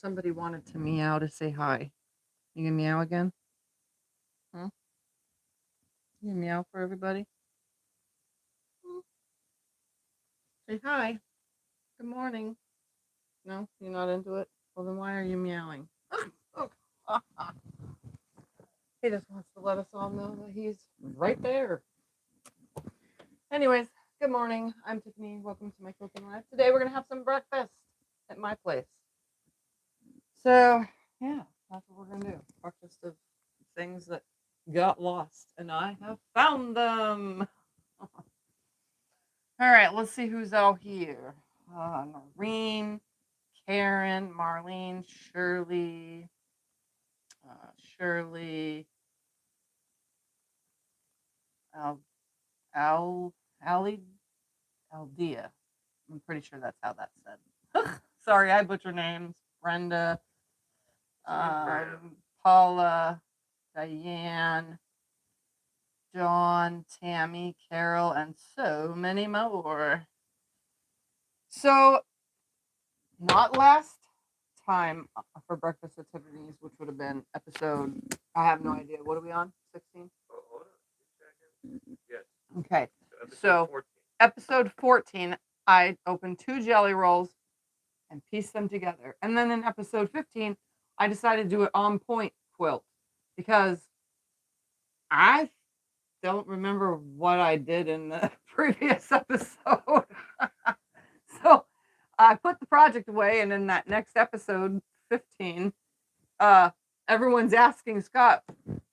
Somebody wanted to meow to say hi. You gonna meow again? Huh? You gonna meow for everybody? Hmm. Say hi. Good morning. No, you're not into it? Well, then why are you meowing? Oh. He just wants to let us all know that he's right there. Anyways, good morning. I'm Tiffany. Welcome to my quilting life. Today we're gonna have some breakfast at my place. So yeah, that's what we're gonna do. Breakfast of things that got lost, and I have found them. All right, let's see who's all here. Noreen, Karen, Marlene, Shirley, Shirley, Al, Ali, Aldea. I'm pretty sure that's how that's said. Sorry, I butcher names. Brenda, Paula, Diane, John, Tammy, Carol, and so many more. So, not last time for breakfast at Tiffany's, which would have been episode, I have no idea. What are we on? 16? Oh, hold on. 2 seconds. Yes. Okay. So, So, episode 14, I opened 2 jelly rolls and pieced them together. And then in episode 15, I decided to do an on point quilt because I don't remember what I did in the previous episode. So I put the project away, and in that next episode, 15, everyone's asking Scott,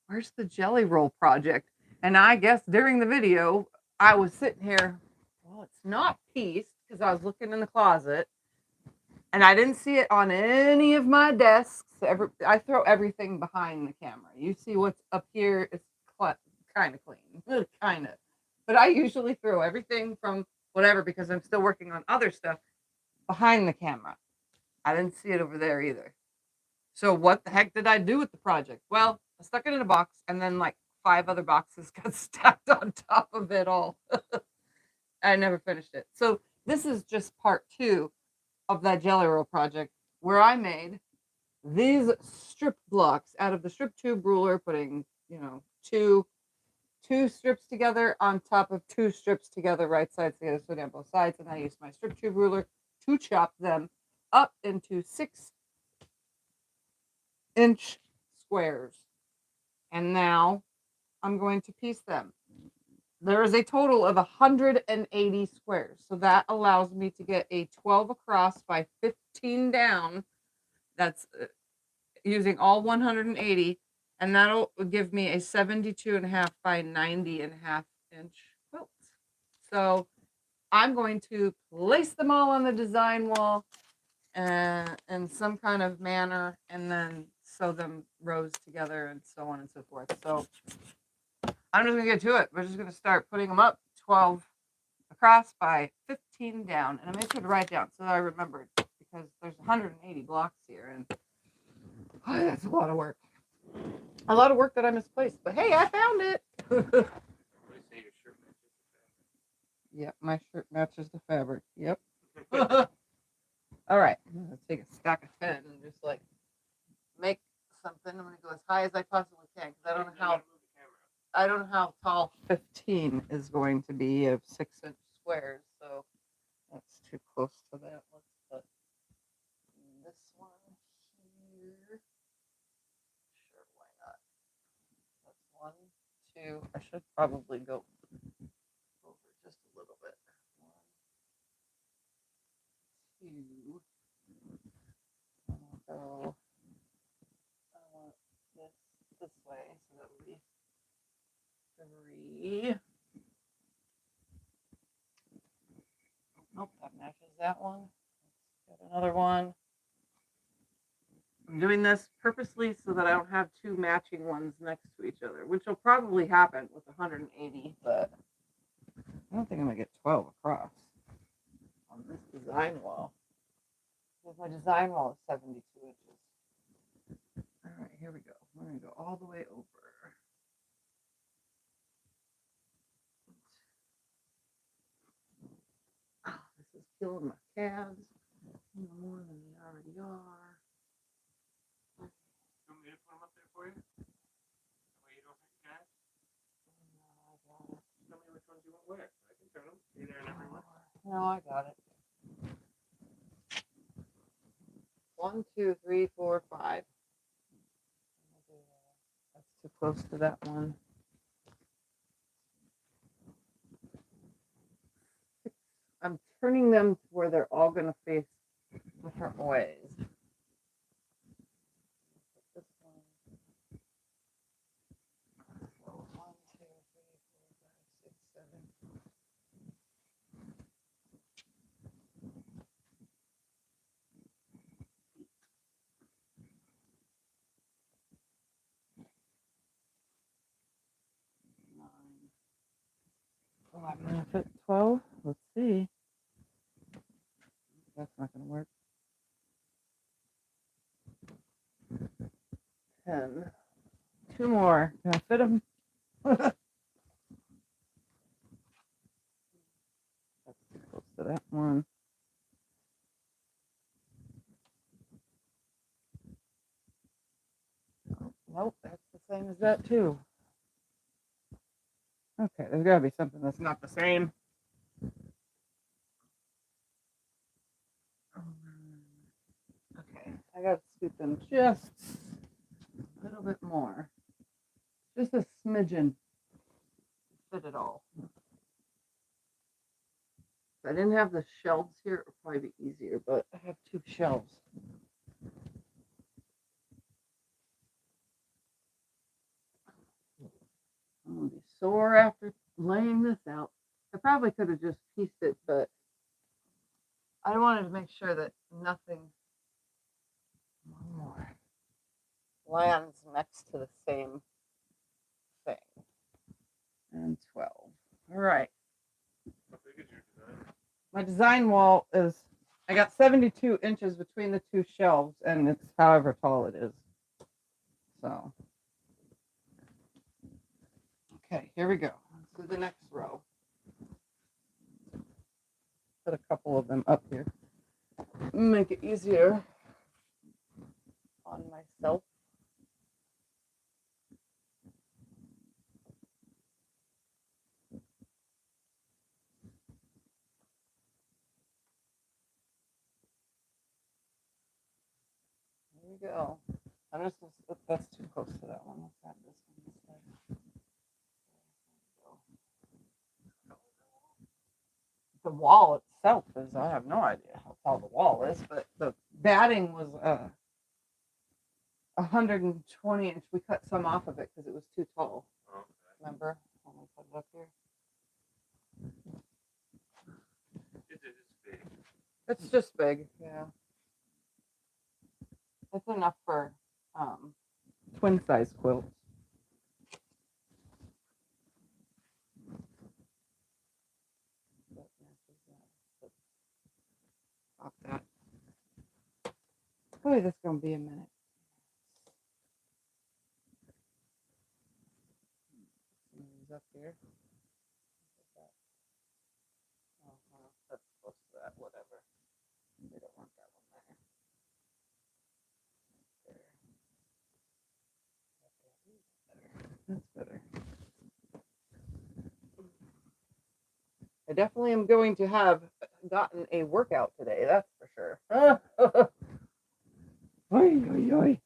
where's the jelly roll project? And I guess during the video, I was sitting here, well, it's not pieced because I was looking in the closet and I didn't see it on any of my desks. I throw everything behind the camera. You see what's up here is kind of clean, kind of. But I usually throw everything from whatever because I'm still working on other stuff behind the camera. I didn't see it over there either. So what the heck did I do with the project? Well, I stuck it in a box and then like 5 other boxes got stacked on top of it all. I never finished it. So this is just part 2 of that jelly roll project where I made these strip blocks out of the strip tube ruler, putting, two strips together on top of 2 strips together, right sides together, so down both sides. And I used my strip tube ruler to chop them up into 6-inch squares. And now I'm going to piece them. There is a total of 180 squares. So that allows me to get a 12 across by 15 down. That's using all 180. And that'll give me a 72.5 by 90.5 inch quilt. So I'm going to place them all on the design wall in some kind of manner and then sew them rows together and so on and so forth. So I'm just gonna get to it. We're just gonna start putting them up 12 across by 15 down. And I made sure to write down so that I remembered because there's 180 blocks here and that's a lot of work. A lot of work that I misplaced. But hey, I found it. Yep, my shirt matches the fabric. Yep. All right, I'm gonna take a stack of pen and just like make something. I'm gonna go as high as I possibly can because I don't know how tall 15 is going to be of 6-inch squares. So that's too close to that. Let's put this one here. Sure, why not? That's 1, 2. I should probably go over just a little bit. 1, 2. I'll go. I want this way, so that would be 3. Nope, that matches that one. Let's get another one. I'm doing this purposely so that I don't have 2 matching ones next to each other, which will probably happen with 180, but I don't think I'm gonna get 12 across on this design wall. Because my design wall is 72 inches. All right, here we go. We're gonna go all the way over. Oh, this is killing my calves more than they already are. for you? That way you don't hit gas? Just tell me which ones you want where. I can turn them. Be there and everywhere. No, I got it. 1, 2, 3, 4, 5. That's too close to that one. 6. I'm turning them to where they're all going to face different ways. This one. 1, 2, 3, 4, 5, 6, 7. 9. Oh, I'm gonna fit 12. Let's see. That's not gonna work. 10. 2 more. Can I fit them? That's too close to that one. Nope, that's the same as that too. Okay, there's gotta be something that's not the same. Okay, I gotta scoot them just a little bit more. Just a smidgen. Fit it all. If I didn't have the shelves here, it would probably be easier, but I have 2 shelves. I'm gonna be sore after laying this out. I probably could have just pieced it, but I wanted to make sure that nothing more lands next to the same thing. And 12. All right. How big is your design? My design wall is, I got 72 inches between the 2 shelves, and it's however tall it is. So, okay, here we go. Let's do the next row. Put a couple of them up here. Make it easier on myself. Here we go. I'm just, that's too close to that one. Let's have this one instead. The wall itself is, I have no idea how tall the wall is, but the batting was 120 inch. We cut some off of it because it was too tall. Okay. Remember when we put it up here? It's big. It's just big, yeah. It's enough for twin size quilts. Pop that. Boy, this is gonna be a minute. These up here. That's close to that. Whatever. We don't want that one there. That's better. I definitely am going to have gotten a workout today. That's for sure. Oy, oy, oy.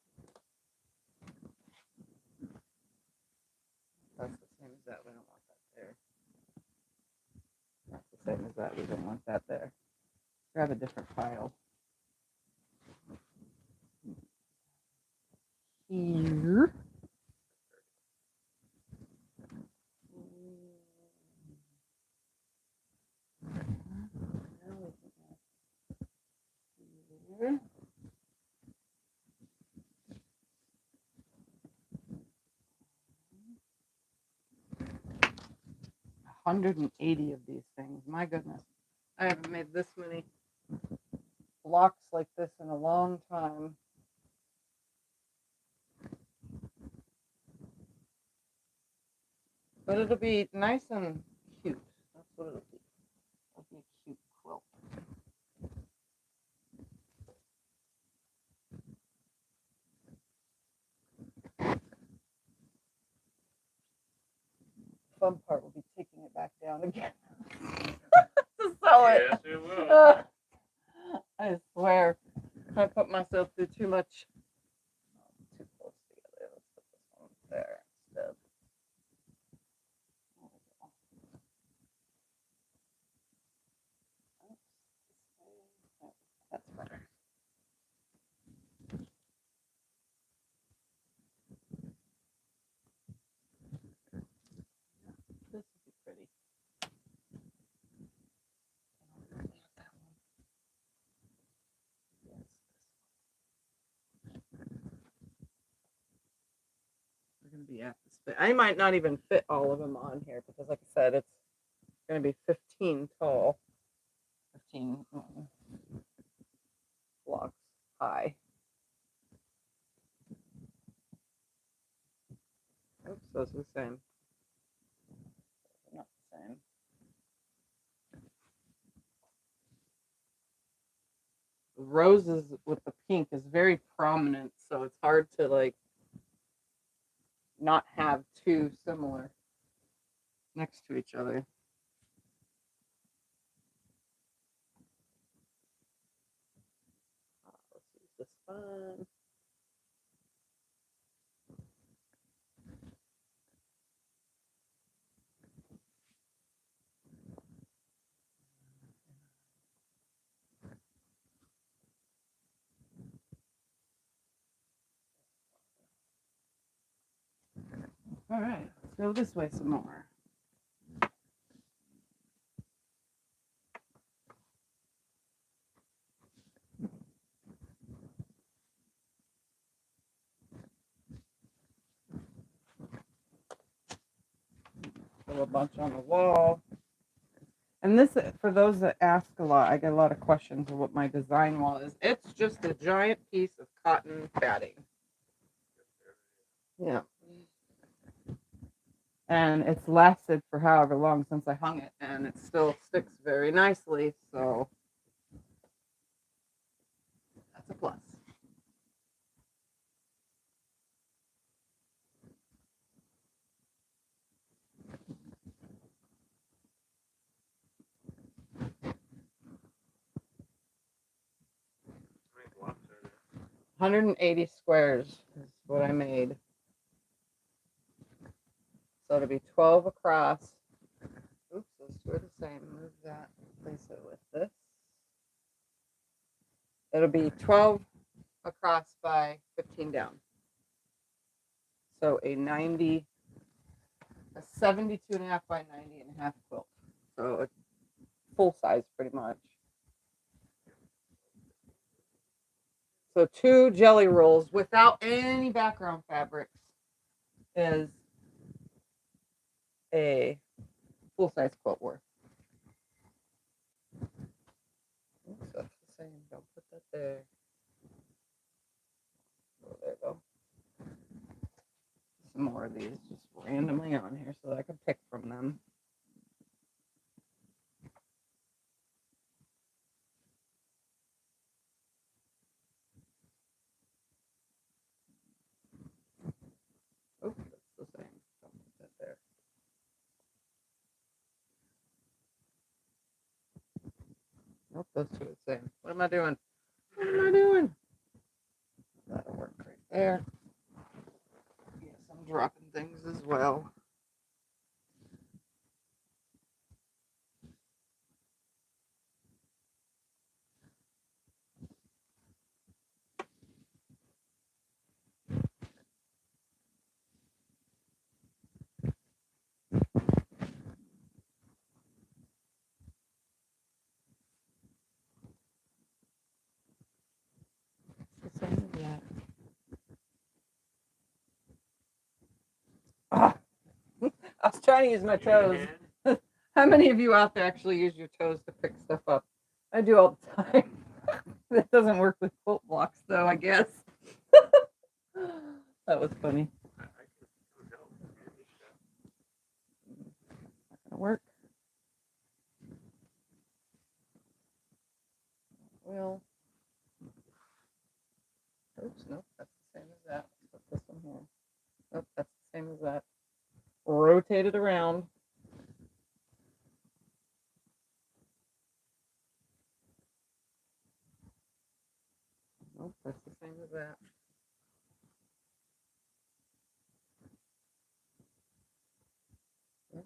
That's the same as that. We don't want that there. That's the same as that. We don't want that there. Grab a different pile. Here. Here. 180 of these things. My goodness. I haven't made this many blocks like this in a long time. But it'll be nice and cute. That's what it'll be. It'll be a cute quilt. fun part will be taking it back down again to sew it. Yes, it will. I swear, I put myself through too much. Too close together. Let's put this one there instead. That's better. This would be pretty. We're going to be at this. I might not even fit all of them on here because, like I said, it's going to be 15 tall, 15 blocks high. Oops, those are the same. Not the same. The roses with the pink is very prominent, so it's hard to like not have two similar next to each other. Let's use this one. All right, let's go this way some more. Throw a bunch on the wall. And this, for those that ask a lot, I get a lot of questions of what my design wall is. It's just a giant piece of cotton batting. Yeah. And it's lasted for however long since I hung it, and it still sticks very nicely, so that's a plus. How many blocks are there? 180 squares is what I made. So it'll be 12 across. Oops, those two are the same. Move that, place it with this. It'll be 12 across by 15 down. So a 72.5 by 90.5 quilt. So a full size pretty much. So 2 jelly rolls without any background fabrics is a full size quilt worth. Oops, that's the same. Don't put that there. Oh, there you go. Some more of these just randomly on here so that I can pick from them. Oh, that's the same. Don't put that there. Nope, those two are the same. What am I doing? What am I doing? That'll work right there. Yes, I'm dropping things as well. The same as that. Ah, I was trying to use my toes. How many of you out there actually use your toes to pick stuff up? I do all the time. That doesn't work with quilt blocks, though, I guess. That was funny. I can help. Not gonna work. Well, oops, nope, that's the same as that. Let's put this one here. Nope, that's the same as that. rotate it around. Nope, that's the same as that. Yep.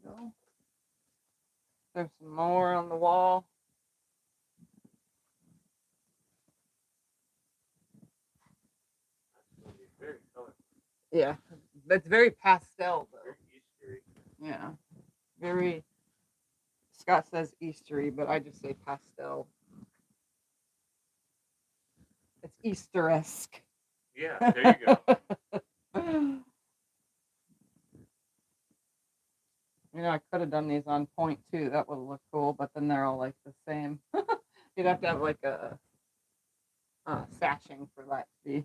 Go. There's some more on the wall. That's gonna be very colorful. Yeah, that's very pastel though. Very Eastery. Yeah, very. Scott says Eastery, but I just say pastel. It's Easter-esque. Yeah, there you go. You know, I could have done these on point too. That would look cool, but then they're all like the same. You'd have to have like a sashing for that to be.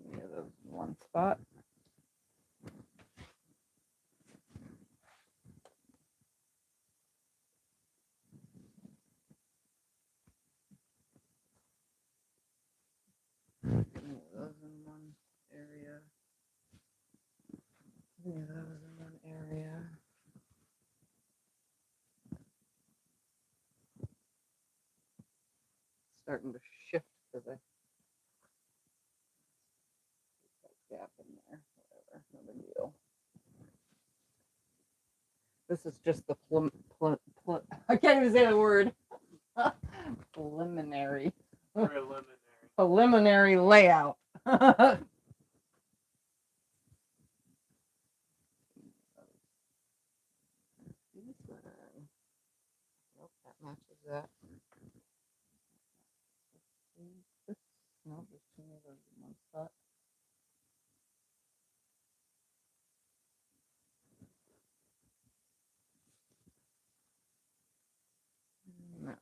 Yeah, those in one spot. Those in one area. Those in one area. Starting to shift because I put a gap in there. Whatever, no big deal. This is just the I can't even say the word. Preliminary. Preliminary. Preliminary layout. Nope, that matches that. No, there's two of those in one spot. No.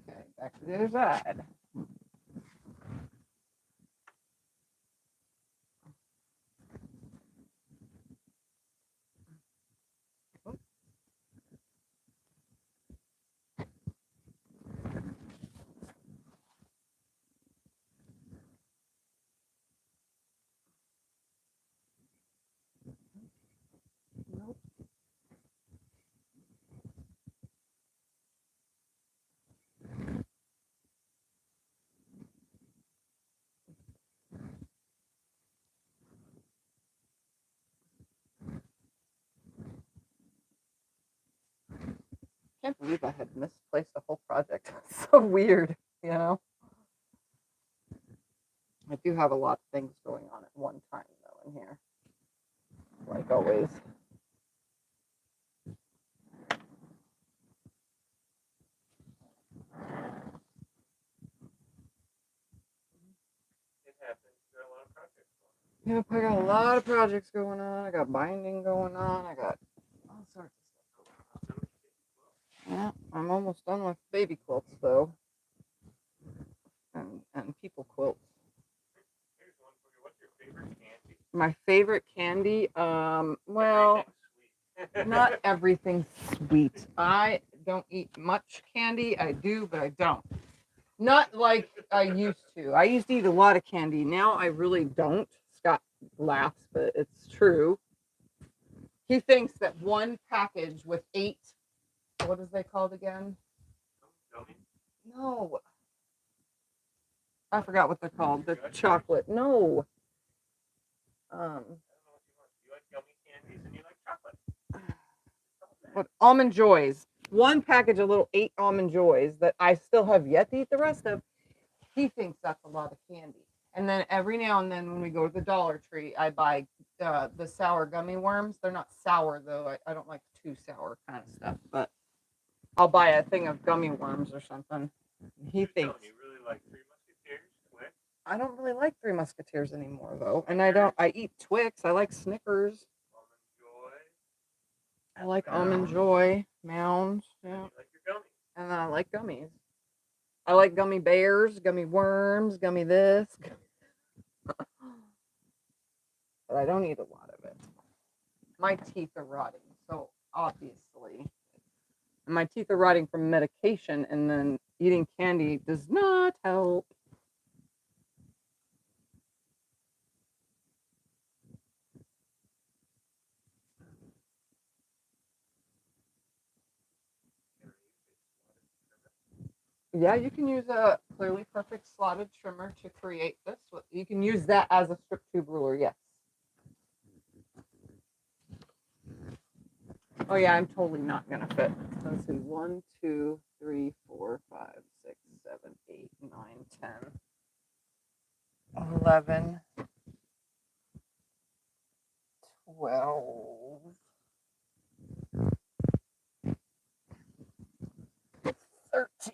Okay, back to the other side. Nope. Can't believe I had misplaced a whole project. It's so weird, you know. I do have a lot of things going on at one time though in here, like always. It happens. There are a lot of projects going Yep, I got a lot of projects going on. I got binding going on. I got all sorts of stuff going on. Yeah, I'm almost done with baby quilts though, and people quilts. Here's one for you. What's your favorite candy? My favorite candy, well, Everything's sweet. not everything's sweet. I don't eat much candy. I do, but I don't. Not like I used to. I used to eat a lot of candy. Now I really don't. Scott laughs, but it's true. He thinks that one package with 8, what is they called again? Gummy? No. I forgot what they're called. The Good. chocolate. No. I don't know what you want. You like gummy candies and you like chocolate. What almond joys. One package of little 8 almond joys that I still have yet to eat the rest of. He thinks that's a lot of candy. And then every now and then when we go to the Dollar Tree, I buy the sour gummy worms. They're not sour though. I don't like too sour kind of stuff, but I'll buy a thing of gummy worms or something. He You're thinks telling you really like Three Musketeers, Twix. I don't really like Three Musketeers anymore though, and I eat Twix. I like Snickers. Almond Joy. I like Almond Joy, Mounds, And yeah, you like your gummies. and then I like gummies. I like gummy bears, gummy worms, gummy this. But I don't eat a lot of it. My teeth are rotting, so obviously. And my teeth are rotting from medication, and then eating candy does not help. Yeah, you can use a Clearly Perfect slotted trimmer to create this. You can use that as a strip tube ruler, yes. Oh yeah, I'm totally not gonna fit. Let's see, 1, 2, 3, 4, 5, 6, 7, 8, 9, 10, 11, 12, 13.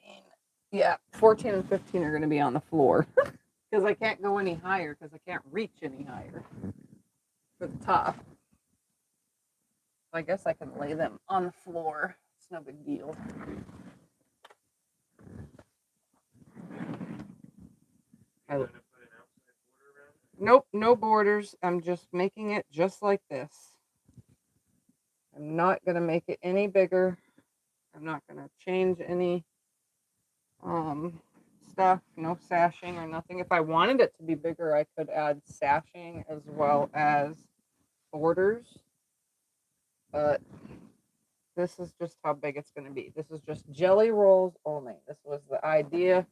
Yeah, 14 and 15 are gonna be on the floor because I can't go any higher because I can't reach any higher for the top. I guess I can lay them on the floor. It's no big deal. Nope, no borders. I'm just making it just like this. I'm not going to make it any bigger. I'm not going to change any stuff, no sashing or nothing. If I wanted it to be bigger, I could add sashing as well as borders. But this is just how big it's going to be. This is just jelly rolls only. This was the idea,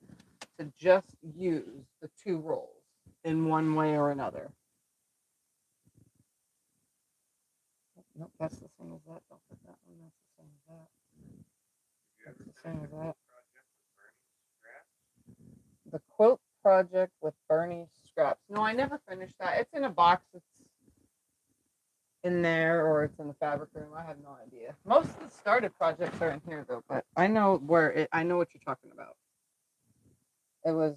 to just use the 2 rolls in one way or another. Nope, that's the same as that. Don't put that one. That's the same as that. That's the same as that. The quilt project with Bernie scraps. No, I never finished that. It's in a box. It's in there, or it's in the fabric room. I have no idea. Most of the started projects are in here though, but I know where it. I know what you're talking about. It was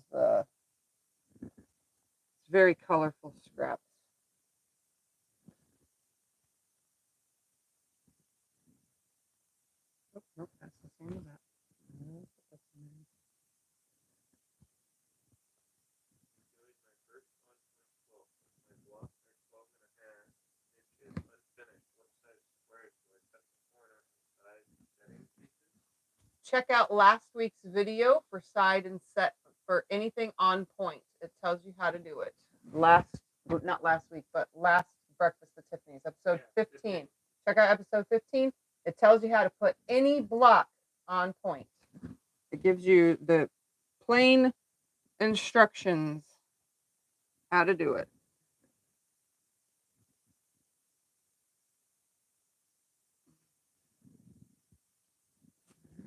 very colorful scraps. Nope, nope, that's the same as that. Nope, that's the same. Check out last week's video for side and set for anything on point. It tells you how to do it. Not last week, but last Breakfast at Tiffany's, episode 15. Check out episode 15. It tells you how to put any block on point. It gives you the plain instructions how to do it.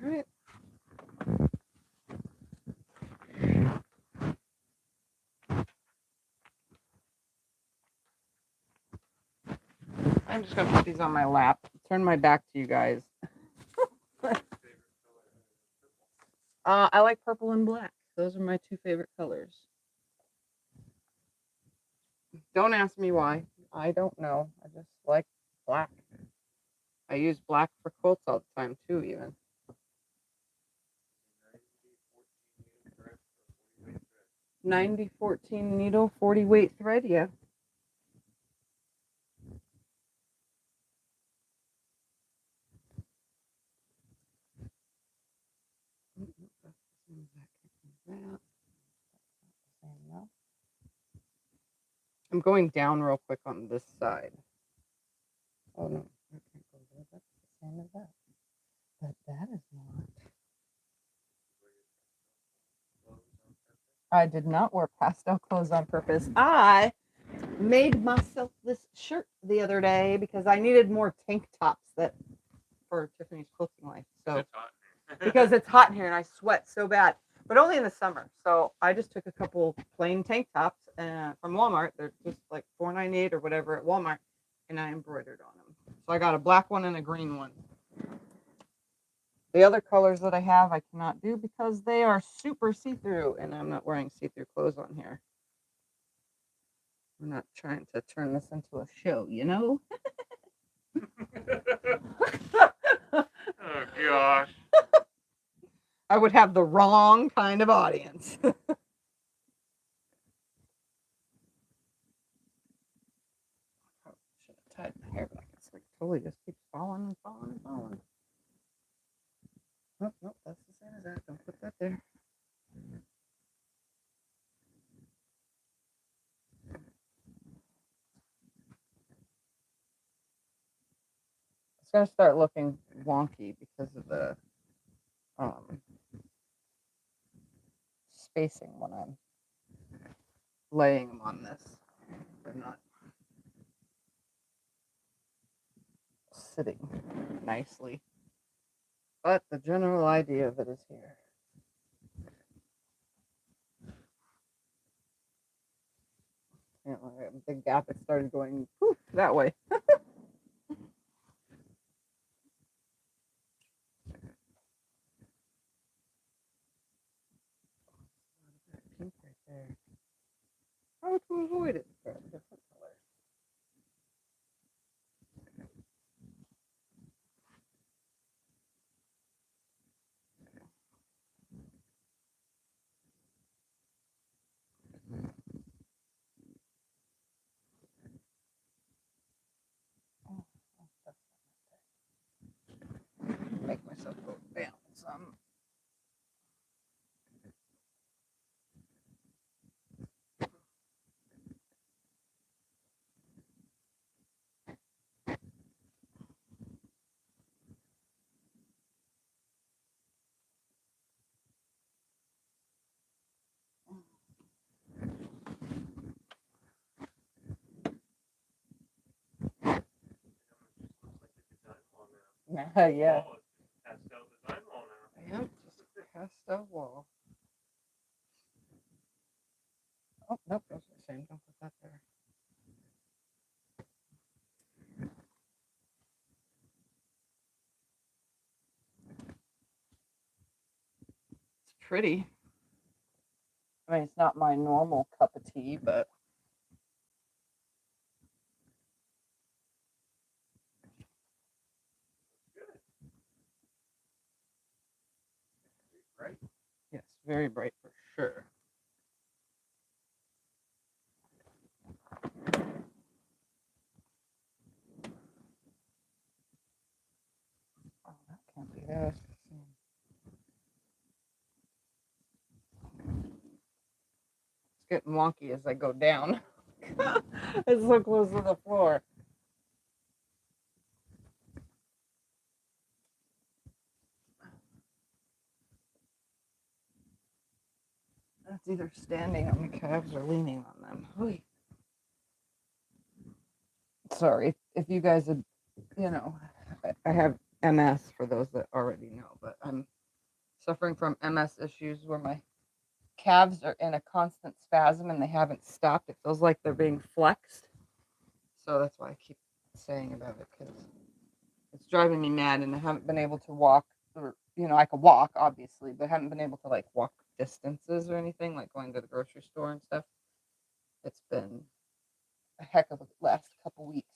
All right. I'm just going to put these on my lap. Turn my back to you guys. I like purple and black. Those are my 2 favorite colors. Don't ask me why. I don't know. I just like black. I use black for quilts all the time too, even. 90-14 needle, 40 weight thread, yeah. I'm going down real quick on this side. Oh no, I can't go there. That's the same as that. But that is not. I did not wear pastel clothes on purpose. I made myself this shirt the other day because I needed more tank tops for Tiffany's Quilting Life. So because it's hot in here and I sweat so bad, but only in the summer. So I just took a couple plain tank tops from Walmart. They're just like $4.98 or whatever at Walmart, and I embroidered on them. So I got a black one and a green one. The other colors that I have, I cannot do because they are super see-through, and I'm not wearing see-through clothes on here. We're not trying to turn this into a show, you know? Oh, gosh. I would have the wrong kind of audience. Should have tied my hair back. It's like totally just keeps falling and falling and falling. Nope, nope, that's the same as that. Don't put that there. It's going to start looking wonky because of the spacing when I'm laying them on this. They're not sitting nicely. But the general idea of it is here. You know, I have a big gap. It started going poof, that way. Pink right there. How to avoid it? For a different color. Make myself go down some. Yeah. Oh, it's pastel design wall now. Yep, just a pastel wall. Oh, nope, those are the same. Don't put that there. It's pretty. I mean, it's not my normal cup of tea, but Good. Right. yes, very bright for sure. Oh, that can't be that. It's getting wonky as I go down. It's so close to the floor. That's either standing on the calves or leaning on them. Oy. Sorry if you guys had, you know, I have MS for those that already know, but I'm suffering from MS issues where my calves are in a constant spasm and they haven't stopped. It feels like they're being flexed. So that's why I keep saying about it, because it's driving me mad and I haven't been able to walk, or, you know, I could walk obviously, but I haven't been able to like walk distances or anything, like going to the grocery store and stuff. It's been a heck of a last couple weeks.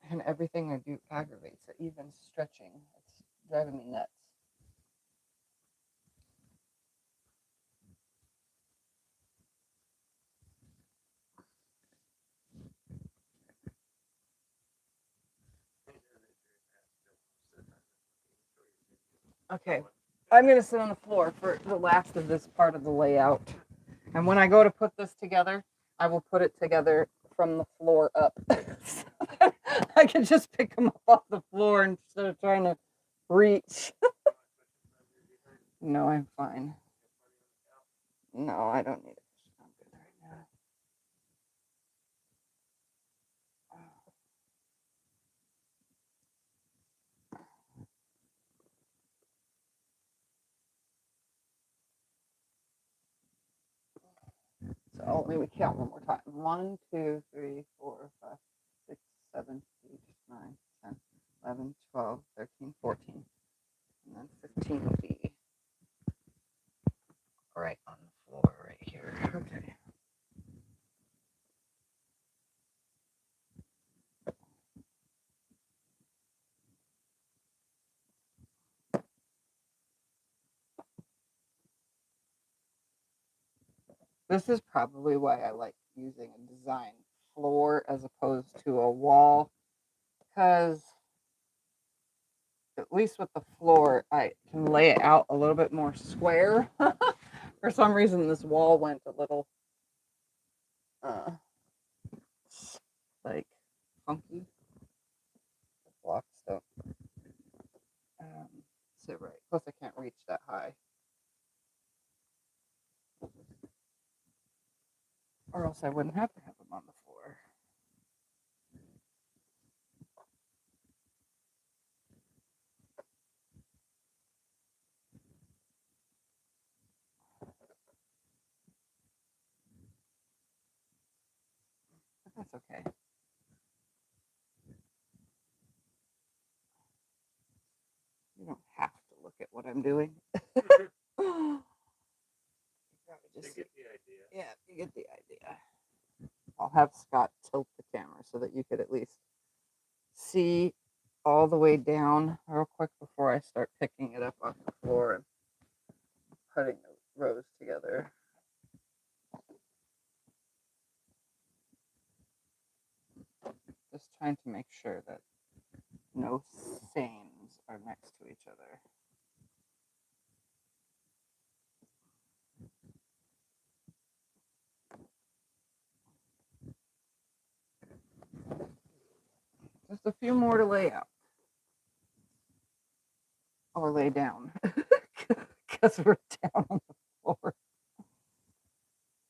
And everything I do aggravates it, even stretching. It's driving me nuts. Okay, I'm going to sit on the floor for the last of this part of the layout. And when I go to put this together, I will put it together from the floor up. So that I can just pick them up off the floor instead of trying to reach. No, I'm fine. No, I don't need it. I'm good right now. So let me count one more time. 1, 2, 3, 4, 5, 6, 7, 8, 9, 10, 11, 12, 13, 14. And then 15 will be right on the floor right here. Okay. This is probably why I like using a design floor as opposed to a wall, because at least with the floor, I can lay it out a little bit more square. For some reason, this wall went a little like funky. The blocks don't sit right. Plus, I can't reach that high. I wouldn't have to have them on the floor. But that's okay. You don't have to look at what I'm doing. You Just get the idea. Yeah, you get the idea. I'll have Scott tilt the camera so that you could at least see all the way down real quick before I start picking it up off the floor and putting the rows together. Just trying to make sure that no seams are next to each other. Just a few more to lay out. Or lay down. Because we're down on the floor.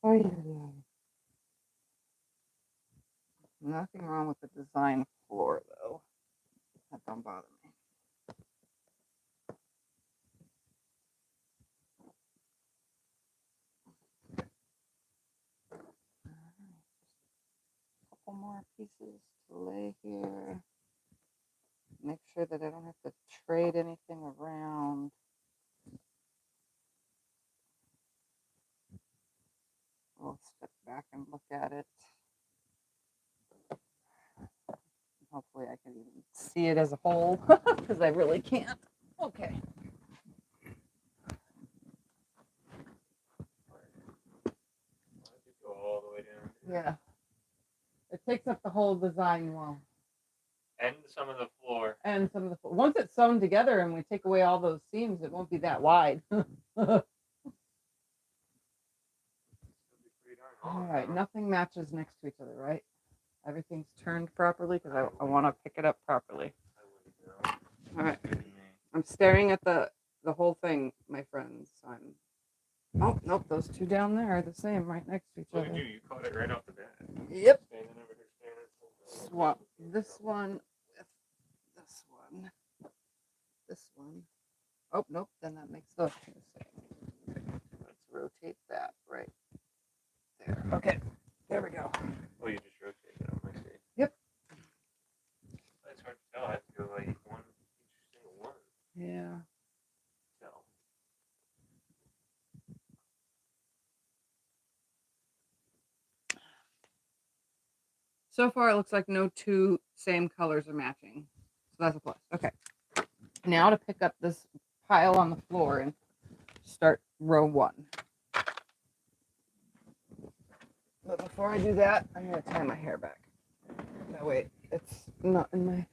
Oh, yeah. Nothing wrong with the design floor, though. That don't bother me. Couple more pieces to lay here. Make sure that I don't have to trade anything around. We'll step back and look at it. Hopefully I can even see it as a whole, because I really can't. Okay. Go all the way down. Yeah. It takes up the whole design wall. And some of the floor. And some of the once it's sewn together and we take away all those seams, it won't be that wide. All right, nothing matches next to each other, right? Everything's turned properly because I want to pick it up properly. All right, I'm staring at the whole thing, my friends. Oh nope, those two down there are the same, right next to each What other. did you do? You caught it right off the bat. Yep. Standing over here, Swap this one with this one. This one. Oh nope, then that makes those two the same. Let's rotate that right there. Okay, there we go. Oh, you just rotate it on my side. Yep. It's hard to tell. I have to go like one each single one. Yeah. So. So far, it looks like no two same colors are matching. So that's a plus. Okay. Now to pick up this pile on the floor and start row 1. But before I do that, I'm going to tie my hair back. That way it's not in my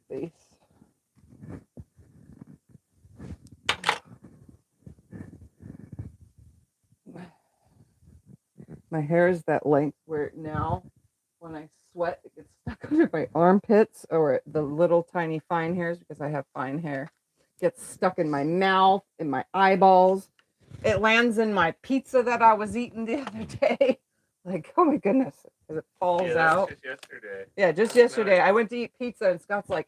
face. My hair is that length where now when I sweat, it gets stuck under my armpits or the little tiny fine hairs because I have fine hair. Gets stuck in my mouth, in my eyeballs. It lands in my pizza that I was eating the other day. Like, oh my goodness, because it falls out. Just yesterday. Yeah, just yesterday. I went to eat pizza and Scott's like,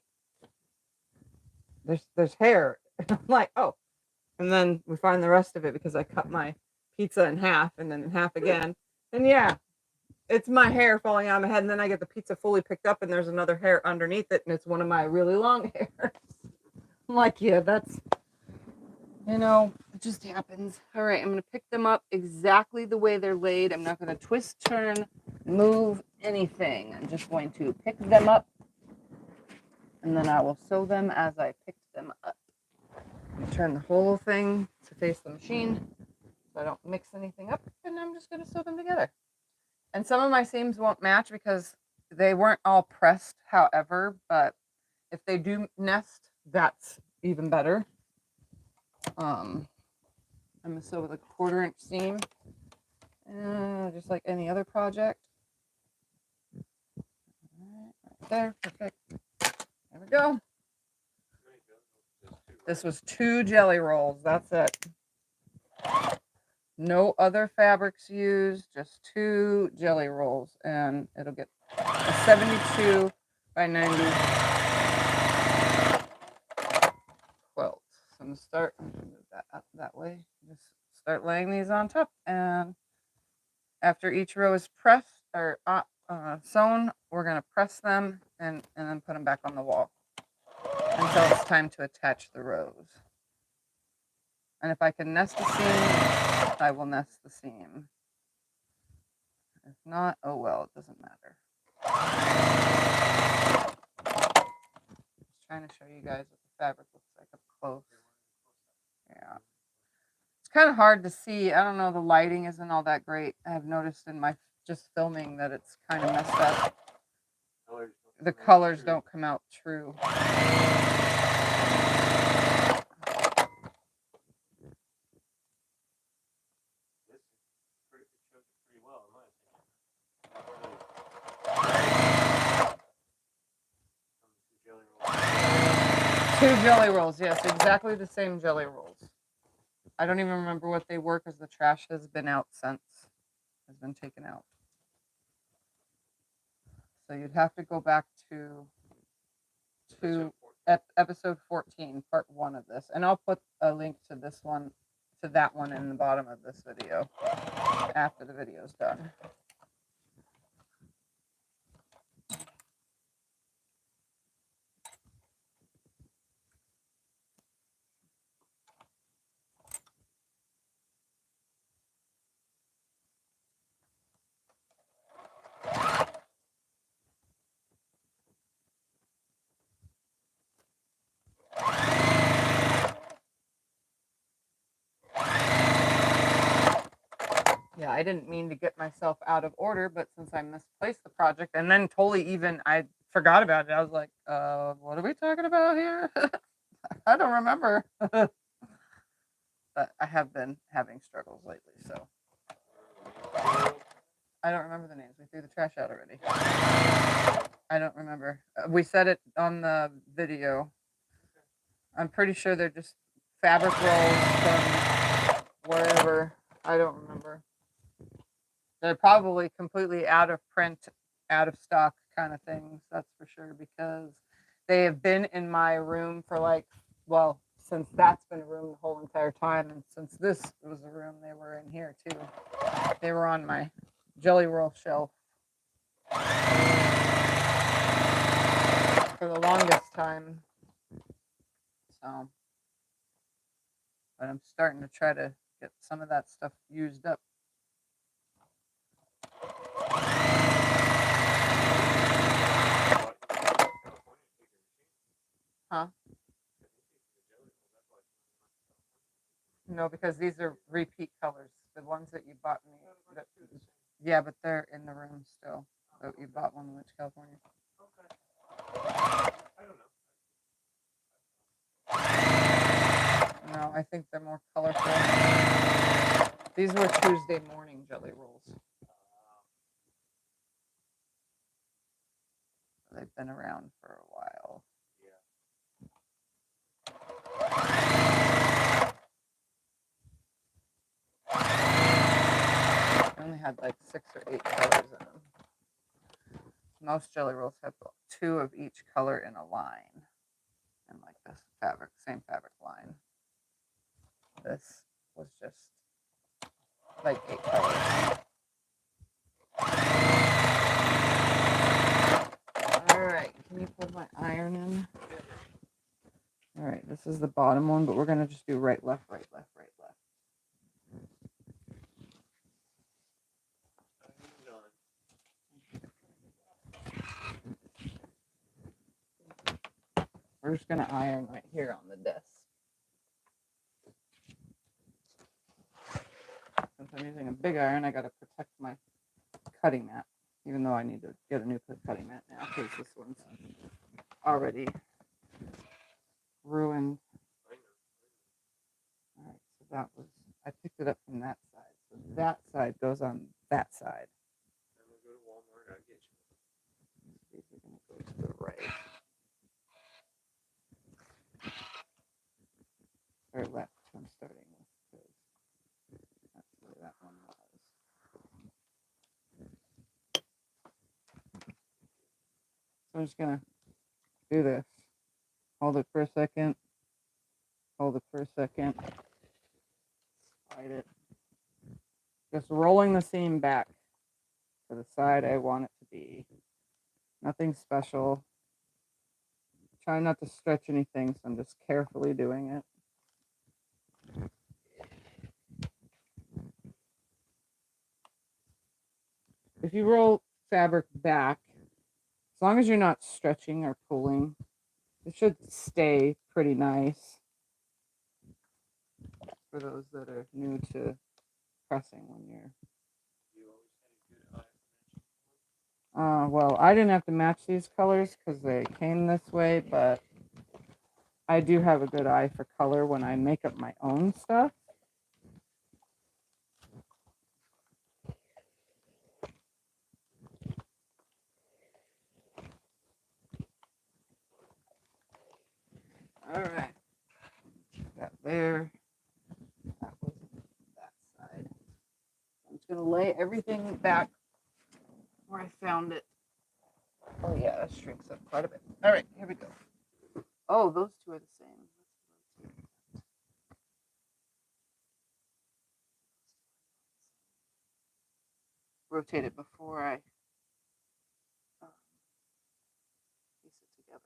there's hair. And I'm like, oh. And then we find the rest of it because I cut my pizza in half and then in half again. And yeah, it's my hair falling out of my head. And then I get the pizza fully picked up and there's another hair underneath it. And it's one of my really long hairs. I'm like, yeah, that's, you know, it just happens. All right, I'm going to pick them up exactly the way they're laid. I'm not going to twist, turn, move anything. I'm just going to pick them up and then I will sew them as I pick them up. Turn the whole thing to face the machine so I don't mix anything up, and I'm just going to sew them together. And some of my seams won't match because they weren't all pressed, however, but if they do nest, that's even better. I'm going to sew with a 1/4 inch seam, just like any other project. Right there, perfect. There we go. This was 2 jelly rolls. That's it. No other fabrics used, just 2 jelly rolls, and it'll get a 72 by 90 quilt. So I'm gonna move that up that way. Just start laying these on top, and after each row is pressed or sewn, we're gonna press them and then put them back on the wall until it's time to attach the rows. And if I can nest a seam, I will nest the seam. If not, oh well, it doesn't matter. Just trying to show you guys what the fabric looks like up close. Yeah. It's kind of hard to see. I don't know, the lighting isn't all that great. I've noticed in my just filming that it's kind of messed up. The colors don't come out true. Two jelly rolls, yes, exactly the same jelly rolls. I don't even remember what they were because the trash has been out since, has been taken out. So you'd have to go back to episode 14, part 1 of this. And I'll put a link to this one, to that one in the bottom of this video after the video's done. Yeah, I didn't mean to get myself out of order, but since I misplaced the project and then totally even I forgot about it, I was like, what are we talking about here? I don't remember. But I have been having struggles lately, so I don't remember the names. We threw the trash out already. I don't remember. We said it on the video. I'm pretty sure they're just fabric rolls from wherever. I don't remember. They're probably completely out of print, out of stock kind of things. That's for sure, because they have been in my room for like, well, since that's been a room the whole entire time, and since this was a room, they were in here too. They were on my jelly roll shelf for the longest time. So, but I'm starting to try to get some of that stuff used up. Huh? No, because these are repeat colors. The ones that you bought me. Yeah, but they're in the room still. So you bought one in which California? No, I think they're more colorful. These were Tuesday morning jelly rolls. They've been around for a while. I only had like 6 or 8 colors in them. Most jelly rolls have 2 of each color in a line. And like this fabric, same fabric line. This was just like 8 colors. All right, can you put my iron in? All right, this is the bottom one, but we're gonna just do right, left, right, left, right, left. We're just gonna iron right here on the desk. Since I'm using a big iron, I gotta protect my cutting mat, even though I need to get a new cutting mat now because this one's already ruined. All right, so that was, I picked it up from that side. So that side goes on that side. I'm gonna go to Walmart. I'll get you. These are gonna go to the right. Or left, I'm starting with. That's the So I'm just gonna do this. Hold it for a second. Hold it for a second. Slide it. Just rolling the seam back to the side I want it to be. Nothing special. Try not to stretch anything, so I'm just carefully doing it. If you roll fabric back, as long as you're not stretching or pulling, it should stay pretty nice. For those that are new to pressing when you're... well, I didn't have to match these colors because they came this way, but I do have a good eye for color when I make up my own stuff. All right, that there. That was that side. I'm just gonna lay everything back where I found it. Oh yeah, that shrinks up quite a bit. All right, here we go. Oh, those two are the same. Rotate it before I piece it together.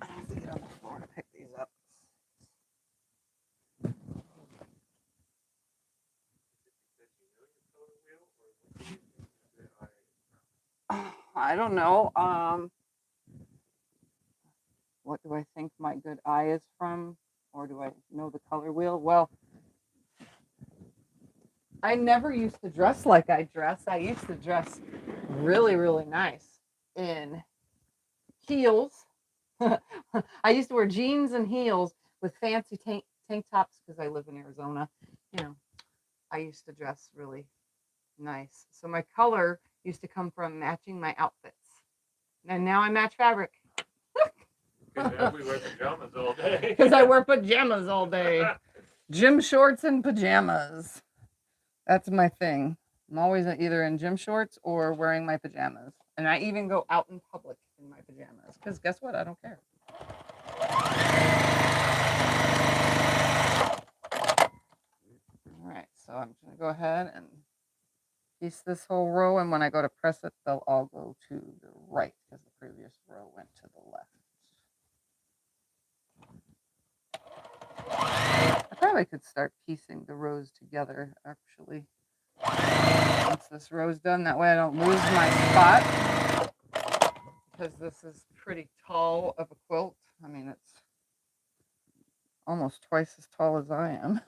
I have to get on the floor to pick these up. I don't know. What do I think my good eye is from? Or do I know the color wheel? Well, I never used to dress like I dress. I used to dress really, really nice in heels. I used to wear jeans and heels with fancy tank tops because I live in Arizona. You know, I used to dress really nice. So my color used to come from matching my outfits. And now I match fabric. Because we wear pajamas all day. Because I wear pajamas all day. Gym shorts and pajamas. That's my thing. I'm always either in gym shorts or wearing my pajamas. And I even go out in public in my pajamas. Because guess what? I don't care. All right. So I'm going to go ahead and piece this whole row. And when I go to press it, they'll all go to the right because the previous row went to the left. I probably could start piecing the rows together, actually. Once this row's done, that way I don't lose my spot. Because this is pretty tall of a quilt. I mean, it's almost twice as tall as I am.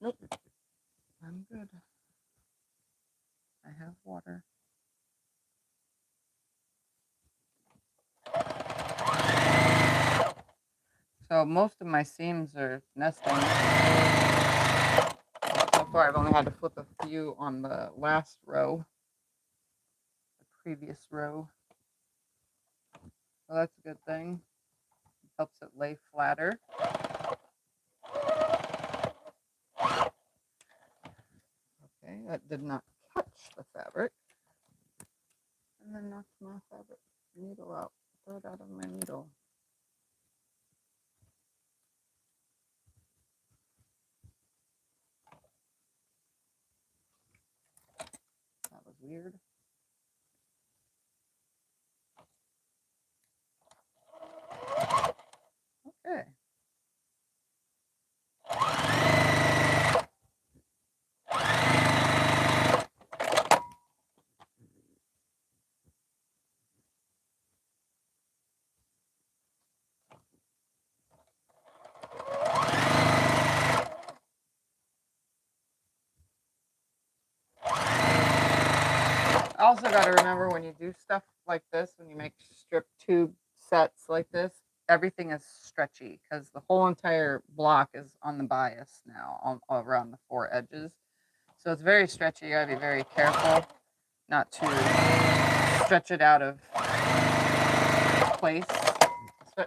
Nope. I'm good. I have water. So most of my seams are nesting. So far I've only had to flip a few on the last row. The previous row. So that's a good thing. It helps it lay flatter. Okay, that did not catch the fabric. And then knocked my fabric needle out. Throw it out of my needle. That was weird. Okay. also got to remember when you do stuff like this, when you make strip tube sets like this, everything is stretchy because the whole entire block is on the bias now, all around the 4 edges. So it's very stretchy. You gotta be very careful not to stretch it out of place.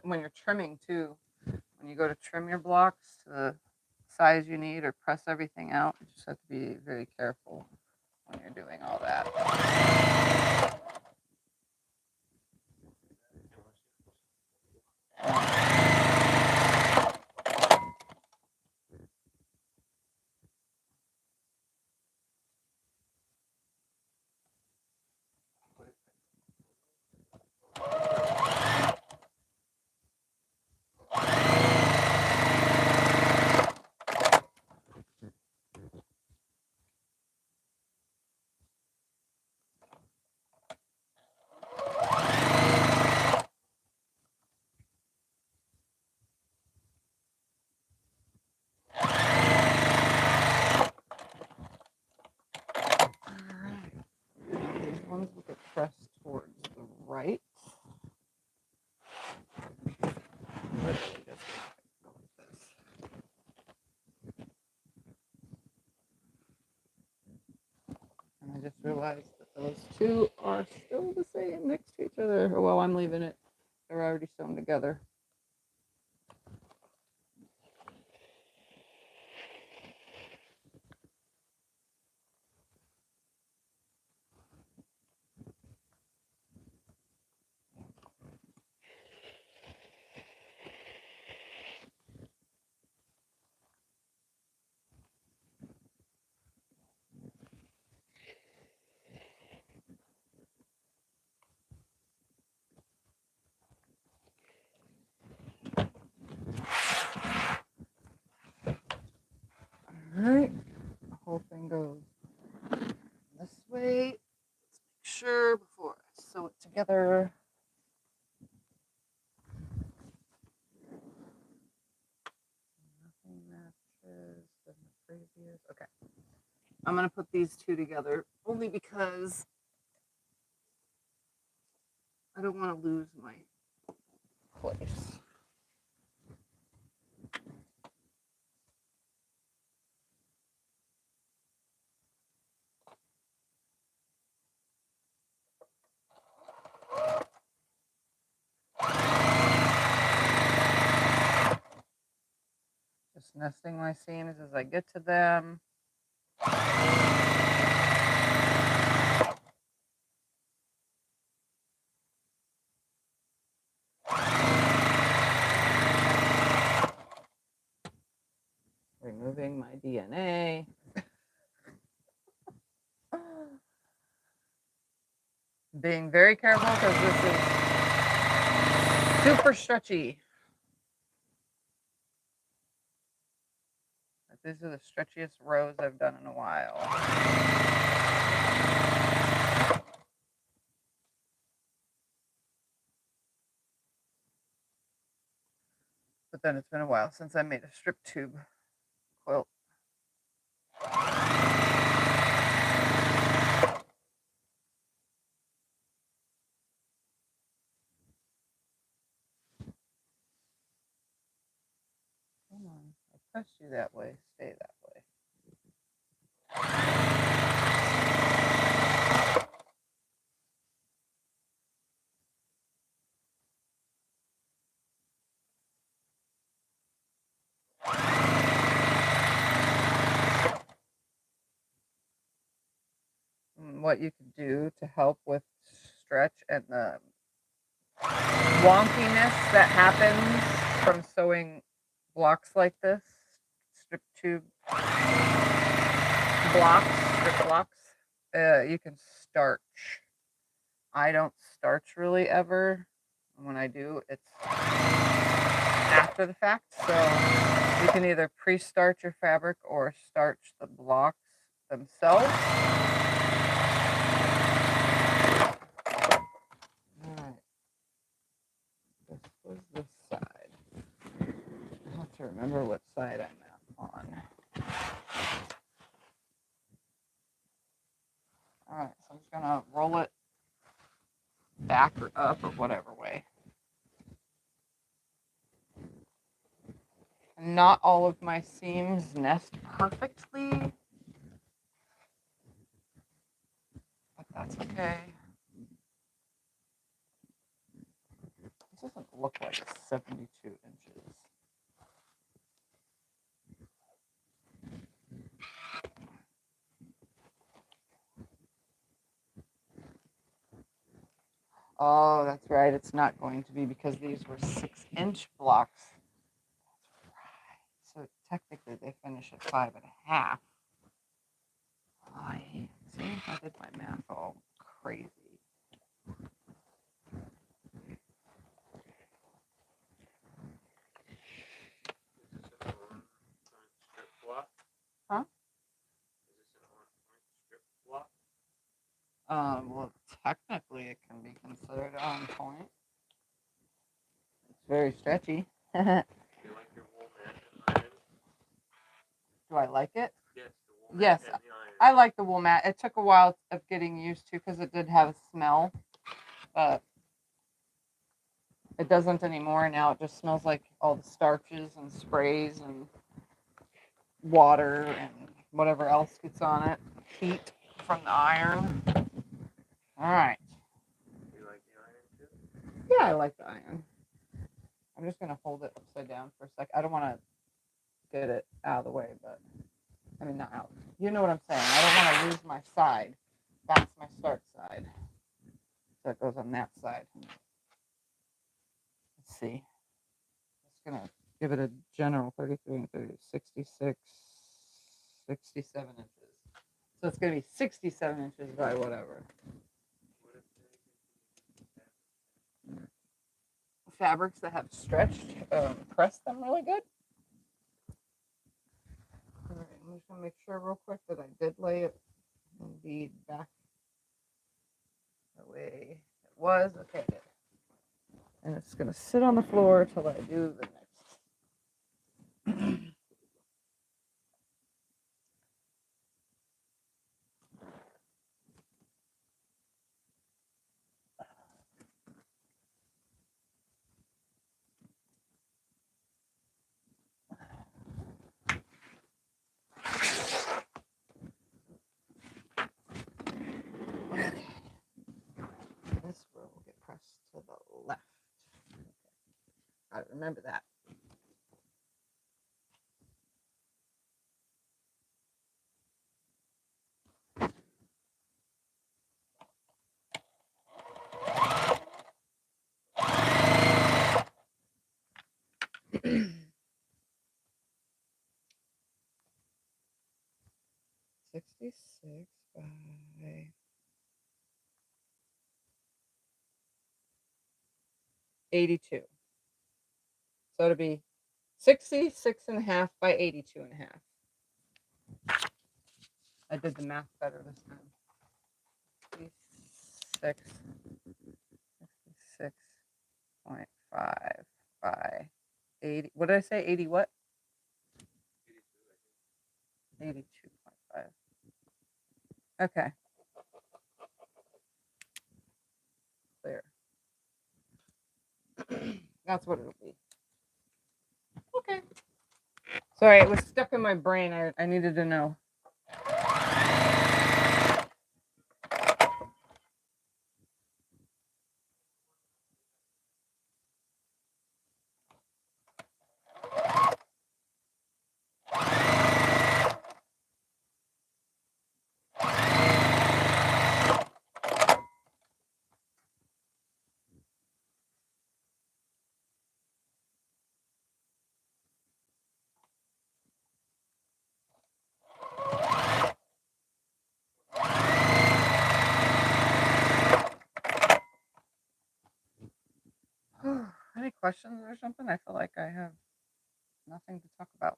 When you're trimming too, when you go to trim your blocks to the size you need or press everything out, you just have to be very careful when you're doing all that. These ones will get pressed towards the right. And I just realized that those two are still the same next to each other. Well, I'm leaving it. They're already sewn together. Alright, the whole thing goes this way. Let's make sure before I sew it together. Nothing matches than the previous. Okay. I'm going to put these two together only because I don't want to lose my place. Just nesting my seams as I get to them. Removing my DNA. Being very careful because this is super stretchy. These are the stretchiest rows I've done in a while. But then it's been a while since I made a strip tube quilt. Come on, I pressed you that way, stay that way. What you can do to help with stretch and the wonkiness that happens from sewing blocks like this, strip tube blocks, strip blocks, you can starch. I don't starch really ever. When I do, it's after the fact. So you can either pre-starch your fabric or starch the blocks themselves. All right. This was this side. I have to remember what side I'm on. All right, so I'm just gonna roll it back or up or whatever way. And not all of my seams nest perfectly, but that's okay. This doesn't look like it's 72 inches. Oh, that's right. It's not going to be because these were 6-inch blocks. That's right. So technically they finish at 5.5. See, I did my math all crazy. Huh? Well, technically it can be considered on point. It's very stretchy. Do you like your wool mat and iron? Do I like it? Yes, the wool mat Yes, and the iron. I like the wool mat. It took a while of getting used to because it did have a smell, but it doesn't anymore. Now it just smells like all the starches and sprays and water and whatever else gets on it. Heat from the iron. All right. Do you like the iron too? Yeah, I like the iron. I'm just going to hold it upside down for a sec. I don't want to get it out of the way, but I mean, not out. You know what I'm saying. I don't want to lose my side. That's my start side. So it goes on that side. Let's see. Just going to give it a general 33 and 30, 66, 67 inches. So it's going to be 67 inches by whatever. Fabrics that have stretched, press them really good. All right, I'm just going to make sure real quick that I did lay it indeed back the way it was. Okay, I did. And it's going to sit on the floor till I do the next. 'Remember that. $66 by 82. So it'll be 66.5 by 82.5. I did the math better this time. 66.5 by 80. What did I say? 80 what? 82.5. Okay. There. That's what it'll be. Okay. Sorry, it was stuck in my brain. I needed to know. Any questions or something? I feel like I have nothing to talk about.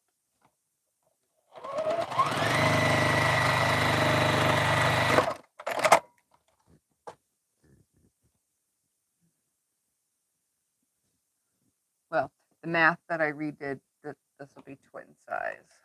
Well, the math that I redid, that this will be twin size.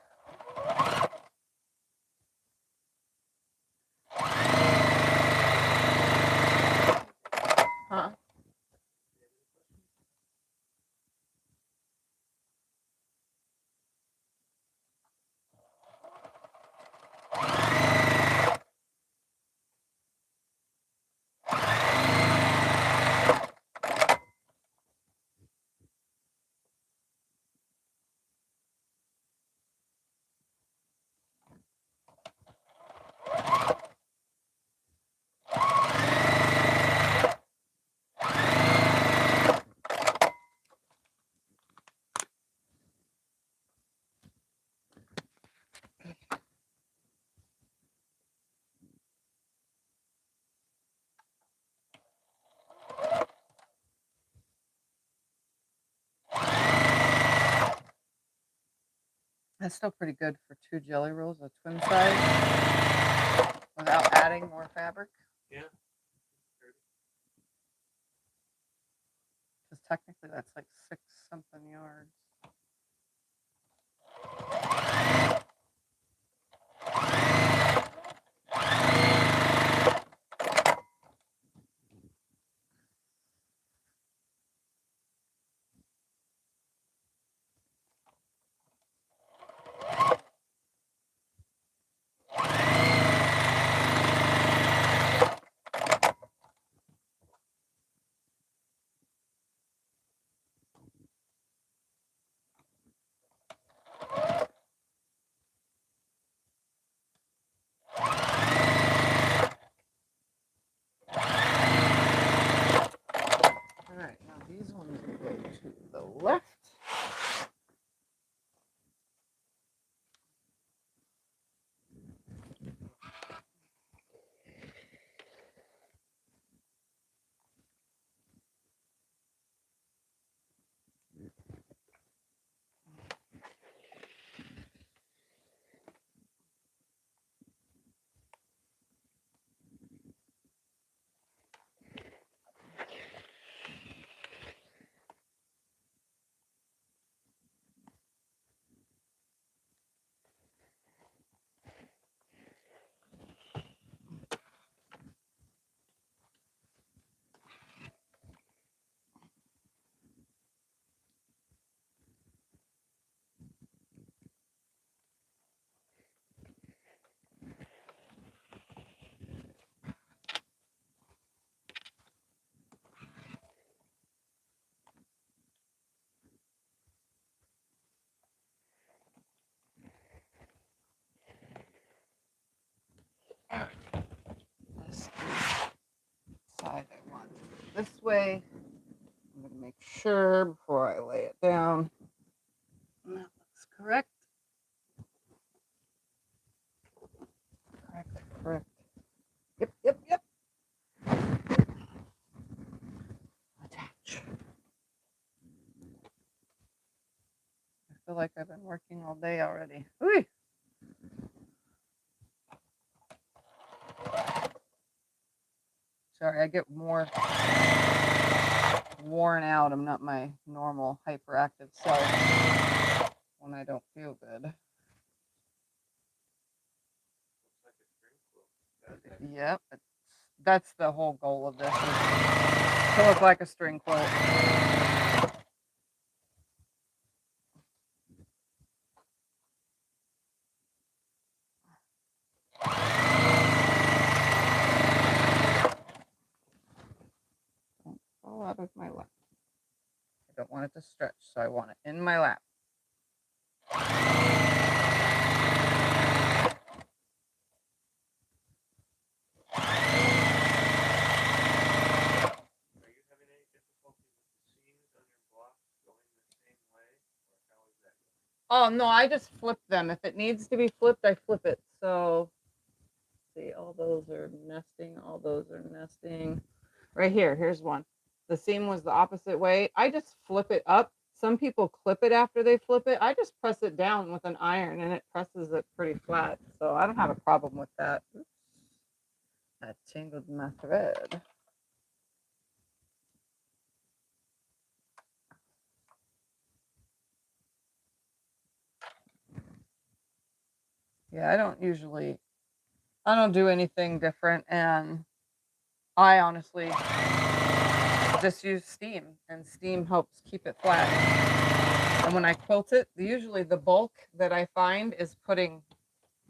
That's still pretty good for 2 jelly rolls, a twin size, without adding more fabric. Yeah. Because technically that's like 6 something yards. Alright, now these ones will go to the left. This is the side I want this way. I'm going to make sure before I lay it down. That looks correct. Correct. Yep. Attach. I feel like I've been working all day already. Ooh. Sorry, I get more worn out. I'm not my normal hyperactive self when I don't feel good. Yep, that's the whole goal of this, is to look like a string quilt. Don't fall out of my lap. I don't want it to stretch, so I want it in my lap. Oh, no, I just flip them. If it needs to be flipped, I flip it. So, see, all those are nesting. All those are nesting. Right here, here's one. The seam was the opposite way. I just flip it up. Some people clip it after they flip it. I just press it down with an iron and it presses it pretty flat. So I don't have a problem with that. Oops. I tangled my thread. Yeah, I don't do anything different, and I honestly just use steam, and steam helps keep it flat. And when I quilt it, usually the bulk that I find is putting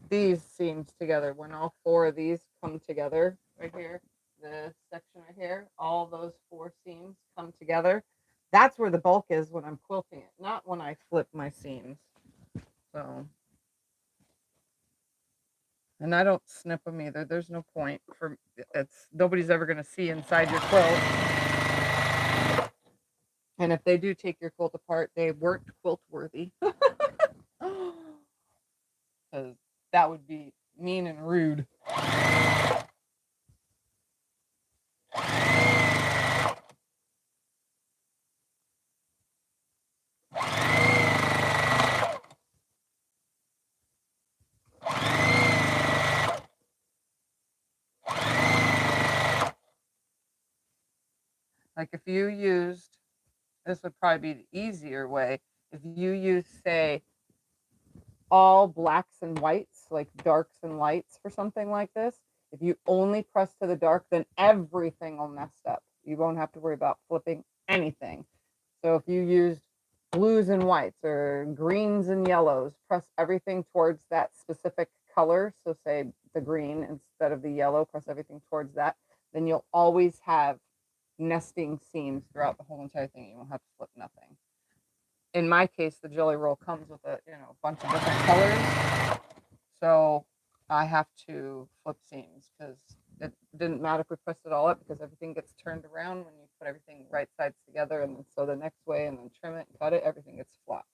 these seams together. When all 4 of these come together right here, the section right here, all those 4 seams come together. That's where the bulk is when I'm quilting it, not when I flip my seams. So. And I don't snip them either. There's no point for nobody's ever going to see inside your quilt. And if they do take your quilt apart, they weren't quilt worthy. Because that would be mean and rude. Like if you used, this would probably be the easier way. If you use, say, all blacks and whites, like darks and lights for something like this, if you only press to the dark, then everything will mess up. You won't have to worry about flipping anything. So if you used blues and whites or greens and yellows, press everything towards that specific color. So say the green instead of the yellow, press everything towards that. Then you'll always have nesting seams throughout the whole entire thing. You won't have to flip nothing. In my case, the jelly roll comes with a bunch of different colors. So I have to flip seams because it didn't matter if we pressed it all up because everything gets turned around when you put everything right sides together and then sew the next way and then trim it and cut it, everything gets flat.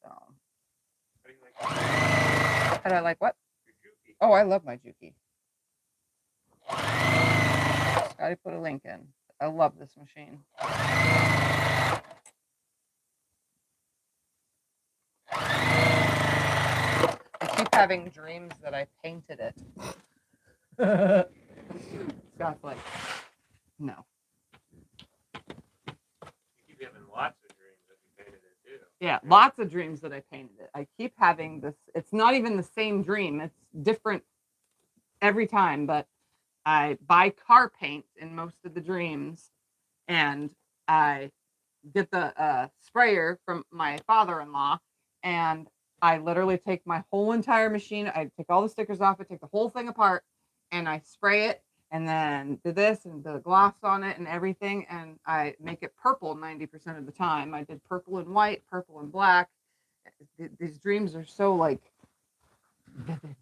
So, how do I like what? Oh, I love my Juki. Scotty put a link in. I love this machine. I keep having dreams that I painted it. Scott's like, no. You keep having lots of dreams that you painted it too. Yeah, lots of dreams that I painted it. I keep having this. It's not even the same dream. It's different every time, but I buy car paint in most of the dreams, and I get the sprayer from my father-in-law, and I literally take my whole entire machine. I take all the stickers off. I take the whole thing apart, and I spray it, and then do this and the gloss on it and everything, and I make it purple 90% of the time. I did purple and white, purple and black. These dreams are so like vivid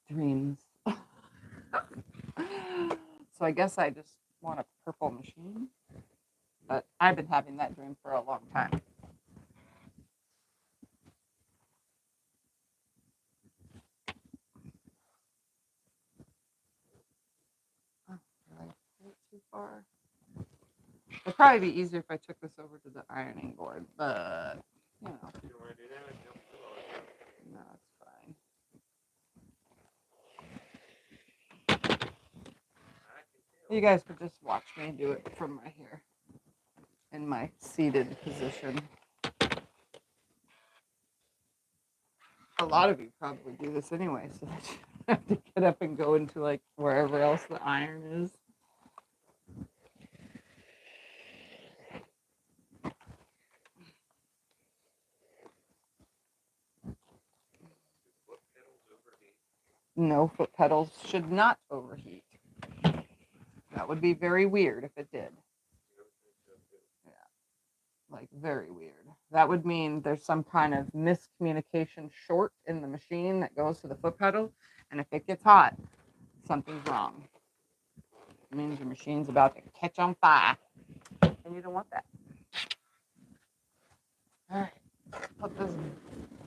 dreams. So I guess I just want a purple machine, but I've been having that dream for a long time. Oh, did I go too far? It'd probably be easier if I took this over to the ironing board, but You don't want to do that? no, it's fine. You guys could just watch me do it from right here in my seated position. A lot of you probably do this anyway, so that you don't have to get up and go into like wherever else the iron is. No, foot pedals should not overheat. That would be very weird if it did. Yeah, like very weird. That would mean there's some kind of miscommunication short in the machine that goes to the foot pedal, and if it gets hot, something's wrong. It means your machine's about to catch on fire, and you don't want that. All right, put this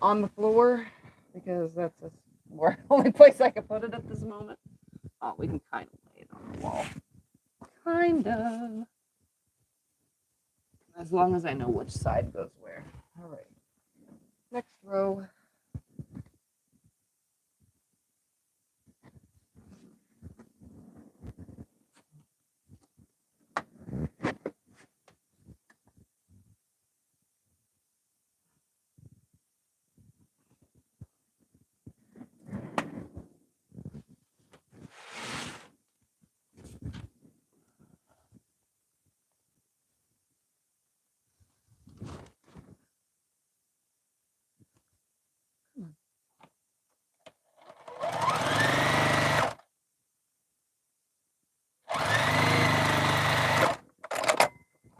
on the floor because that's the only place I can put it at this moment. Oh, we can kind of lay it on the wall. Kind of. As long as I know which side goes where. All right. Next row.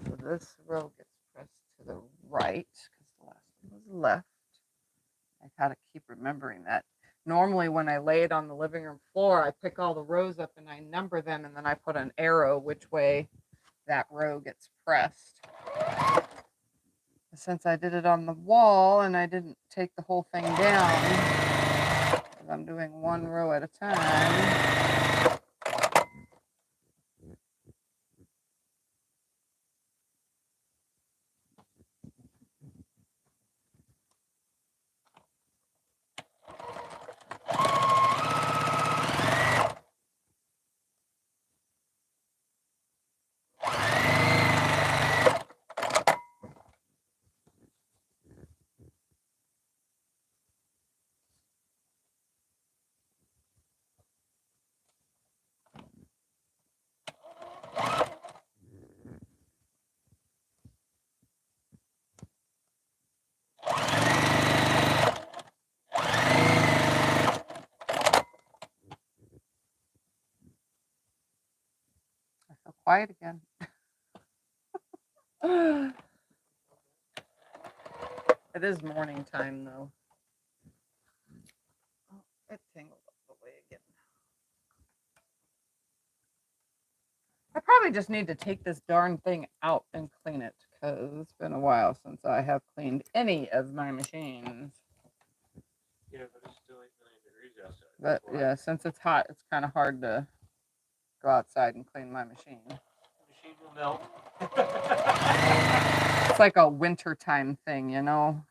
So this row gets pressed to the right because the last one was left. I gotta keep remembering that. Normally when I lay it on the living room floor, I pick all the rows up and I number them, and then I put an arrow which way that row gets pressed. Since I did it on the wall and I didn't take the whole thing down, I'm doing one row at a time. quiet again. It is morning time though. Oh, it tangled up the way again. I probably just need to take this darn thing out and clean it because it's been a while since I have cleaned any of my machines. Yeah, but it's still 8 degrees outside. But yeah, since it's hot, it's kind of hard to go outside and clean my machine. The machine will melt. It's like a wintertime thing, you know?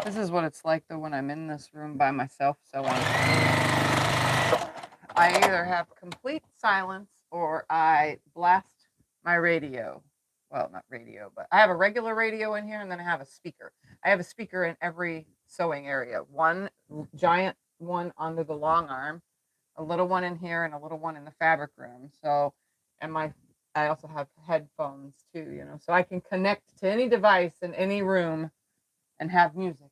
This is what it's like though when I'm in this room by myself sewing. I either have complete silence or I blast my radio. Well, not radio, but I have a regular radio in here and then I have a speaker. I have a speaker in every sewing area. One giant one under the long arm, a little one in here, and a little one in the fabric room. So, and I also have headphones too, you know, so I can connect to any device in any room and have music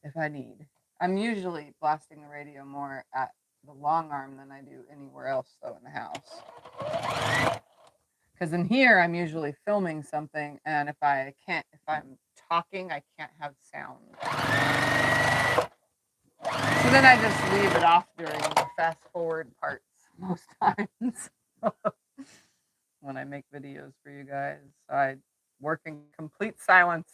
if I need. I'm usually blasting the radio more at the long arm than I do anywhere else though in the house. Because in here I'm usually filming something, and if I'm talking, I can't have sound. So then I just leave it off during the fast forward parts most times when I make videos for you guys. I work in complete silence.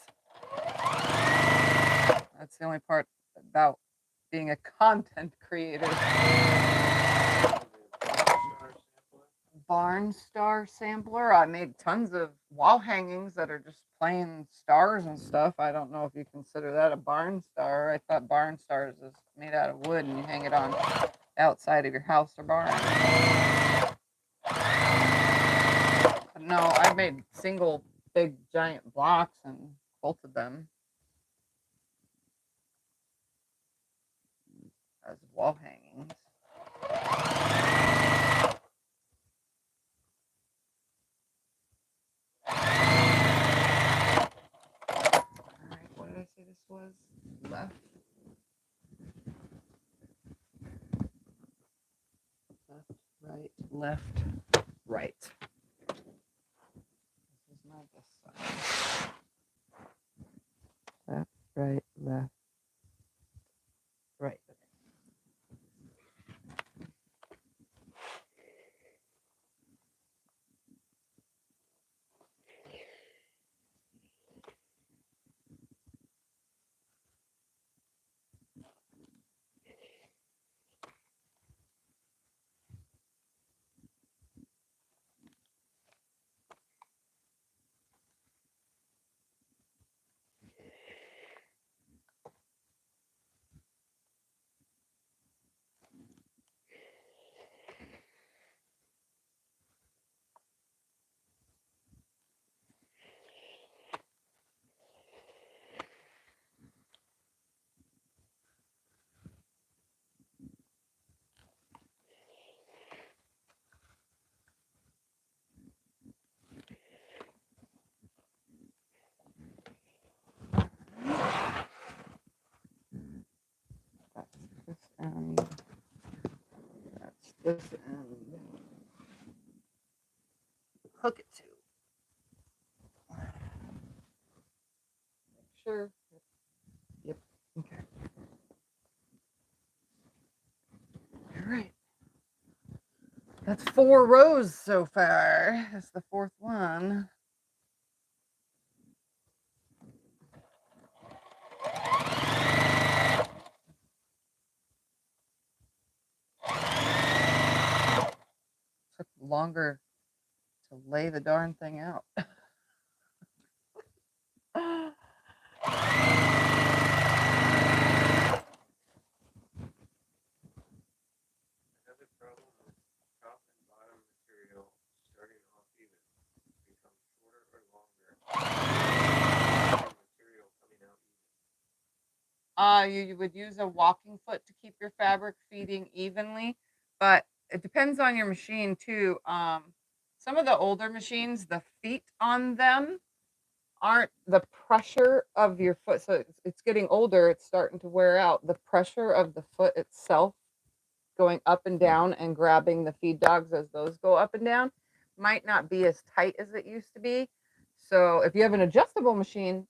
That's the only part about being a content creator. Barn star sampler. I made tons of wall hangings that are just plain stars and stuff. I don't know if you consider that a barn star. I thought barn stars is made out of wood and you hang it on the outside of your house or barn. But no, I made single big giant blocks and quilted them as wall hangings. Alright, what did I say this was? Left. Left, right. This is my this side. Left, right, left, right. This end. That's this end. Hook it to. Make sure. Yep. Okay. All right. That's 4 rows so far. That's the 4th one. Took longer to lay the darn thing out. You would use a walking foot to keep your fabric feeding evenly, but it depends on your machine too. Some of the older machines, the feet on them aren't the pressure of your foot. So it's getting older, it's starting to wear out. The pressure of the foot itself going up and down and grabbing the feed dogs as those go up and down might not be as tight as it used to be. So if you have an adjustable machine,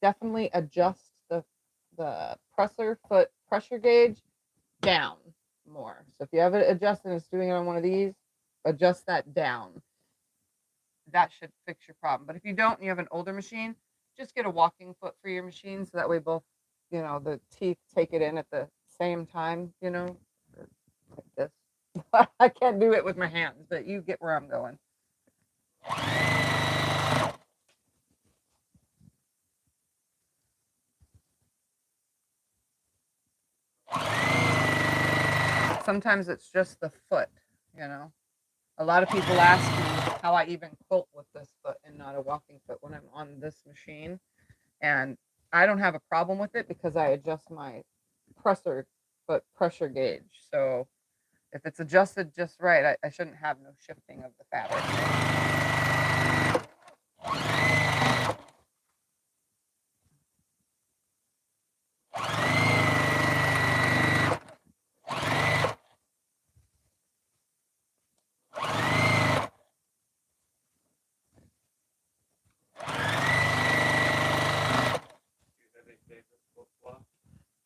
definitely adjust the presser foot pressure gauge down more. So if you have it adjusted and it's doing it on one of these, adjust that down. That should fix your problem. But if you don't and you have an older machine, just get a walking foot for your machine so that way both, the teeth take it in at the same time, like this. I can't do it with my hands, but you get where I'm going. Sometimes it's just the foot, A lot of people ask me how I even quilt with this foot and not a walking foot when I'm on this machine. And I don't have a problem with it because I adjust my presser foot pressure gauge. So if it's adjusted just right, I shouldn't have no shifting of the fabric.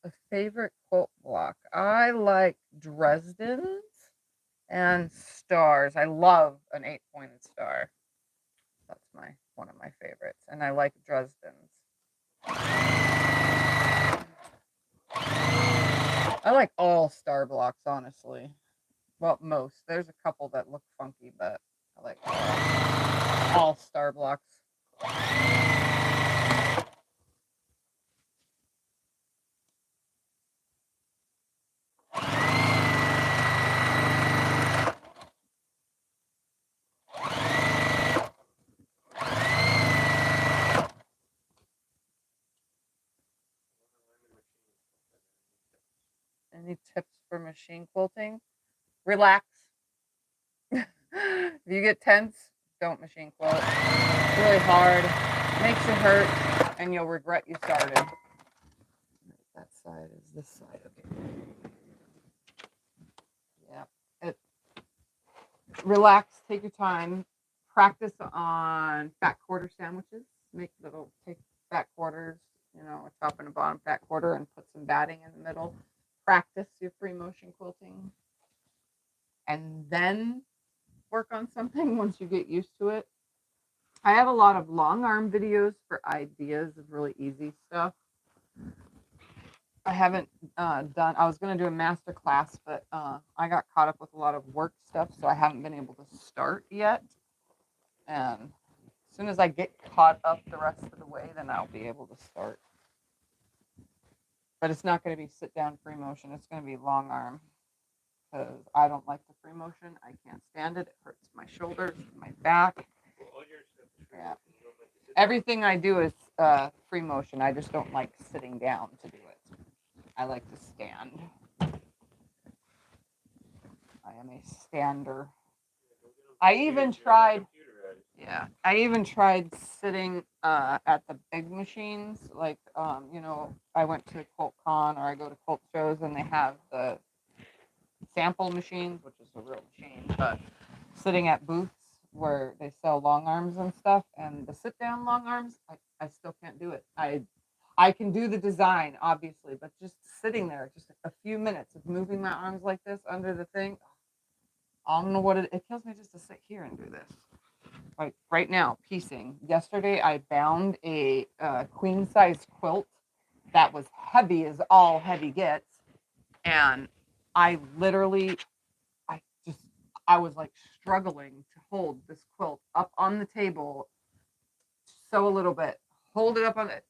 A favorite quilt block. I like Dresden's and stars. I love an 8-pointed star. That's one of my favorites. And I like Dresden's. I like all star blocks, honestly. Well, most. There's a couple that look funky, but I like all star blocks. Any tips for machine quilting? Relax. If you get tense, don't machine quilt. It's really hard, makes you hurt, and you'll regret you started. That side is this side, okay. Yeah. Relax, take your time, practice on fat quarter sandwiches. Take fat quarters, a top and a bottom fat quarter, and put some batting in the middle. Practice your free motion quilting, and then work on something once you get used to it. I have a lot of long arm videos for ideas of really easy stuff. I haven't done, I was going to do a master class, but I got caught up with a lot of work stuff, so I haven't been able to start yet. And as soon as I get caught up the rest of the way, then I'll be able to start. But it's not going to be sit down free motion. It's going to be long arm because I don't like the free motion. I can't stand it. It hurts my shoulders, my back. Yeah. Everything I do is free motion. I just don't like sitting down to do it. I like to stand. I am a stander. I even tried sitting at the big machines. Like, I went to QuiltCon or I go to Quilt shows and they have the sample machines, which is a real machine, but sitting at booths where they sell long arms and stuff, and the sit down long arms, I still can't do it. I can do the design, obviously, but just sitting there, just a few minutes of moving my arms like this under the thing, I don't know what it kills me just to sit here and do this. Like right now, piecing. Yesterday, I bound a queen size quilt that was heavy as all heavy gets, and I literally, I was like struggling to hold this quilt up on the table, sew a little bit, hold it up on it.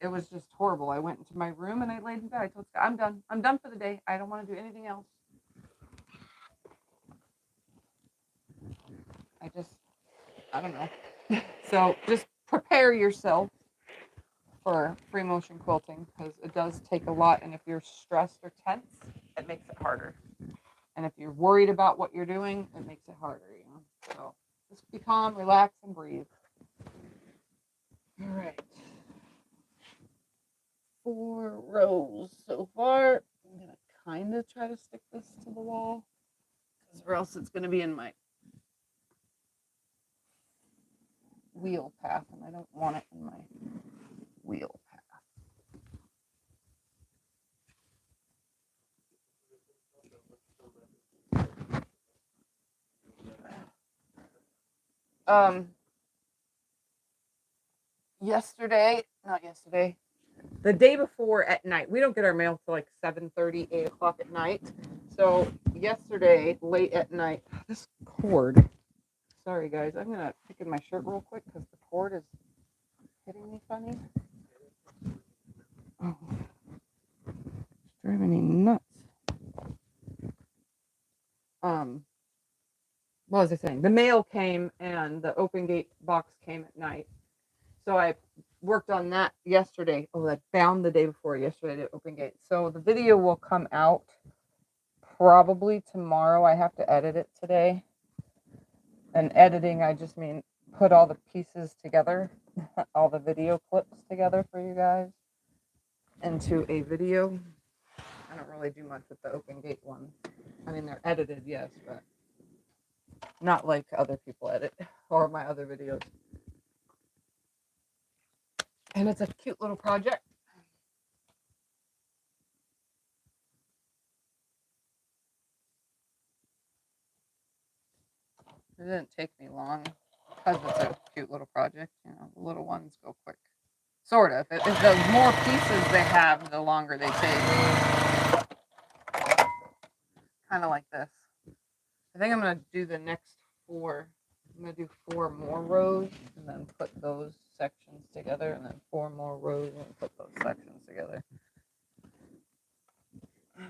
It was just horrible. I went into my room and I laid in bed. I told Scott, I'm done. I'm done for the day. I don't want to do anything else. I don't know. So just prepare yourself for free motion quilting because it does take a lot. And if you're stressed or tense, it makes it harder. And if you're worried about what you're doing, it makes it harder, you know. So just be calm, relax, and breathe. All right. 4 rows so far. I'm going to kind of try to stick this to the wall or else it's going to be in my wheel path, and I don't want it in my wheel path. The day before at night. We don't get our mail till like 7:30, 8 o'clock at night. So yesterday, late at night, this cord. Sorry guys, I'm gonna pick in my shirt real quick because the cord is hitting me funny. Oh, it's driving me nuts. What was I saying? The mail came and the open gate box came at night. So I worked on that yesterday. Oh, I found the day before yesterday at open gate. So the video will come out probably tomorrow. I have to edit it today. And editing, I just mean put all the pieces together, all the video clips together for you guys into a video. I don't really do much with the open gate one. I mean, they're edited, yes, but not like other people edit or my other videos. And it's a cute little project. It didn't take me long because it's a cute little project. You know, the little ones go quick. Sort of. If the more pieces they have, the longer they take. Kind of like this. I think I'm going to do the next 4. I'm going to do 4 more rows and then put those sections together, and then 4 more rows and put those sections together. I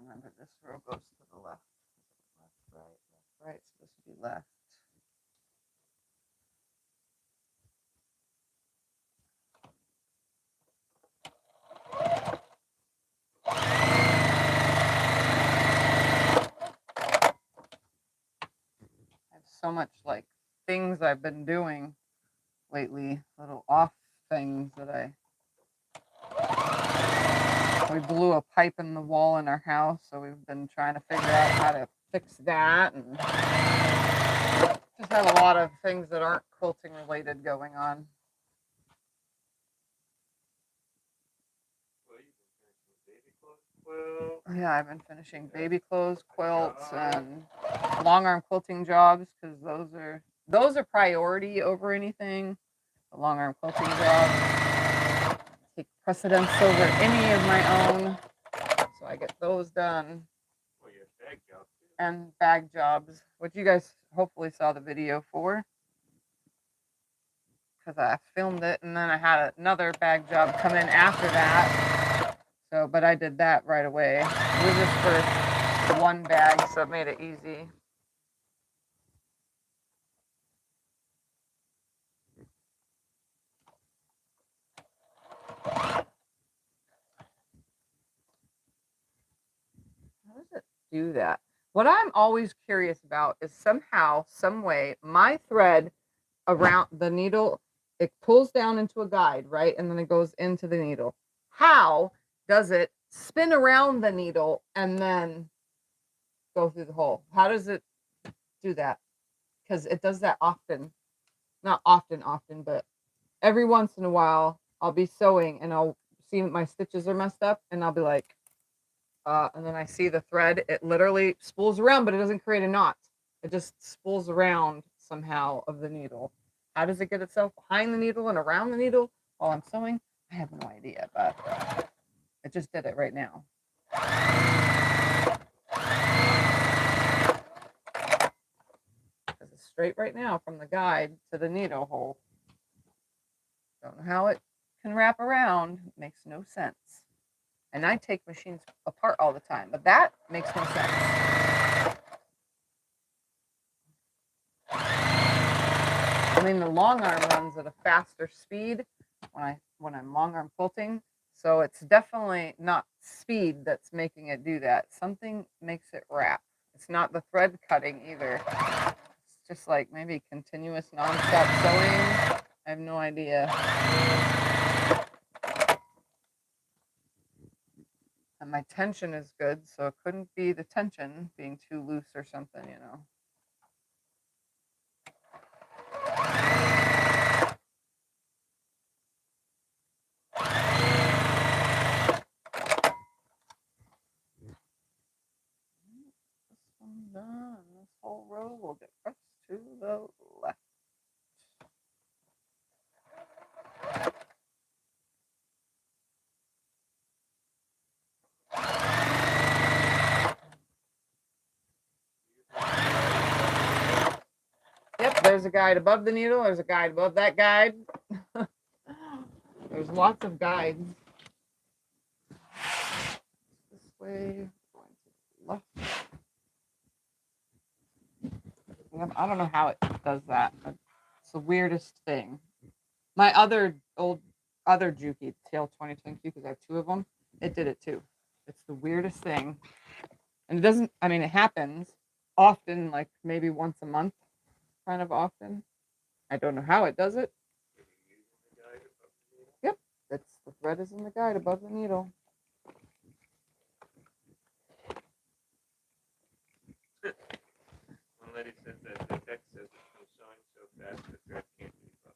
remember this row goes to the left. Left, right. It's supposed to be left. So much like things I've been doing lately, little off things that we blew a pipe in the wall in our house, so we've been trying to figure out how to fix that, and just have a lot of things that aren't quilting related going on. Yeah, I've been finishing baby clothes, quilts, and long arm quilting jobs because those are priority over anything. The long arm quilting jobs take precedence over any of my own, so I get those done. Well, you have bag jobs too. And bag jobs, which you guys hopefully saw the video for, because I filmed it, and then I had another bag job come in after that. So, but I did that right away. It was just for 1 bag, so it made it easy. How does it do that? What I'm always curious about is somehow, some way, my thread around the needle, it pulls down into a guide, right? And then it goes into the needle. How does it spin around the needle and then go through the hole? How does it do that? Because it does that often. Not often, but every once in a while, I'll be sewing and I'll see my stitches are messed up, and I'll be like, and then I see the thread, it literally spools around, but it doesn't create a knot. It just spools around somehow of the needle. How does it get itself behind the needle and around the needle while I'm sewing? I have no idea, but it just did it right now. Because it's straight right now from the guide to the needle hole. Don't know how it can wrap around makes no sense. And I take machines apart all the time, but that makes no sense. I mean, the long arm runs at a faster speed when I'm long arm quilting, so it's definitely not speed that's making it do that. Something makes it wrap. It's not the thread cutting either. It's just like maybe continuous nonstop sewing. I have no idea. And my tension is good, so it couldn't be the tension being too loose or something, you know. This one done. This whole row will get pressed to the left. Yep, there's a guide above the needle. There's a guide above that guide. There's lots of guides. This way, going to the left. Yep, I don't know how it does that. It's the weirdest thing. My other Juki, Tail 2010Q, because I have two of them, it did it too. It's the weirdest thing. And it doesn't, I mean, it happens often, like maybe once a month, kind of often. I don't know how it does it. Yep, the thread is in the guide above the needle. One lady said that the text says I'm sewing so fast the thread can't keep up.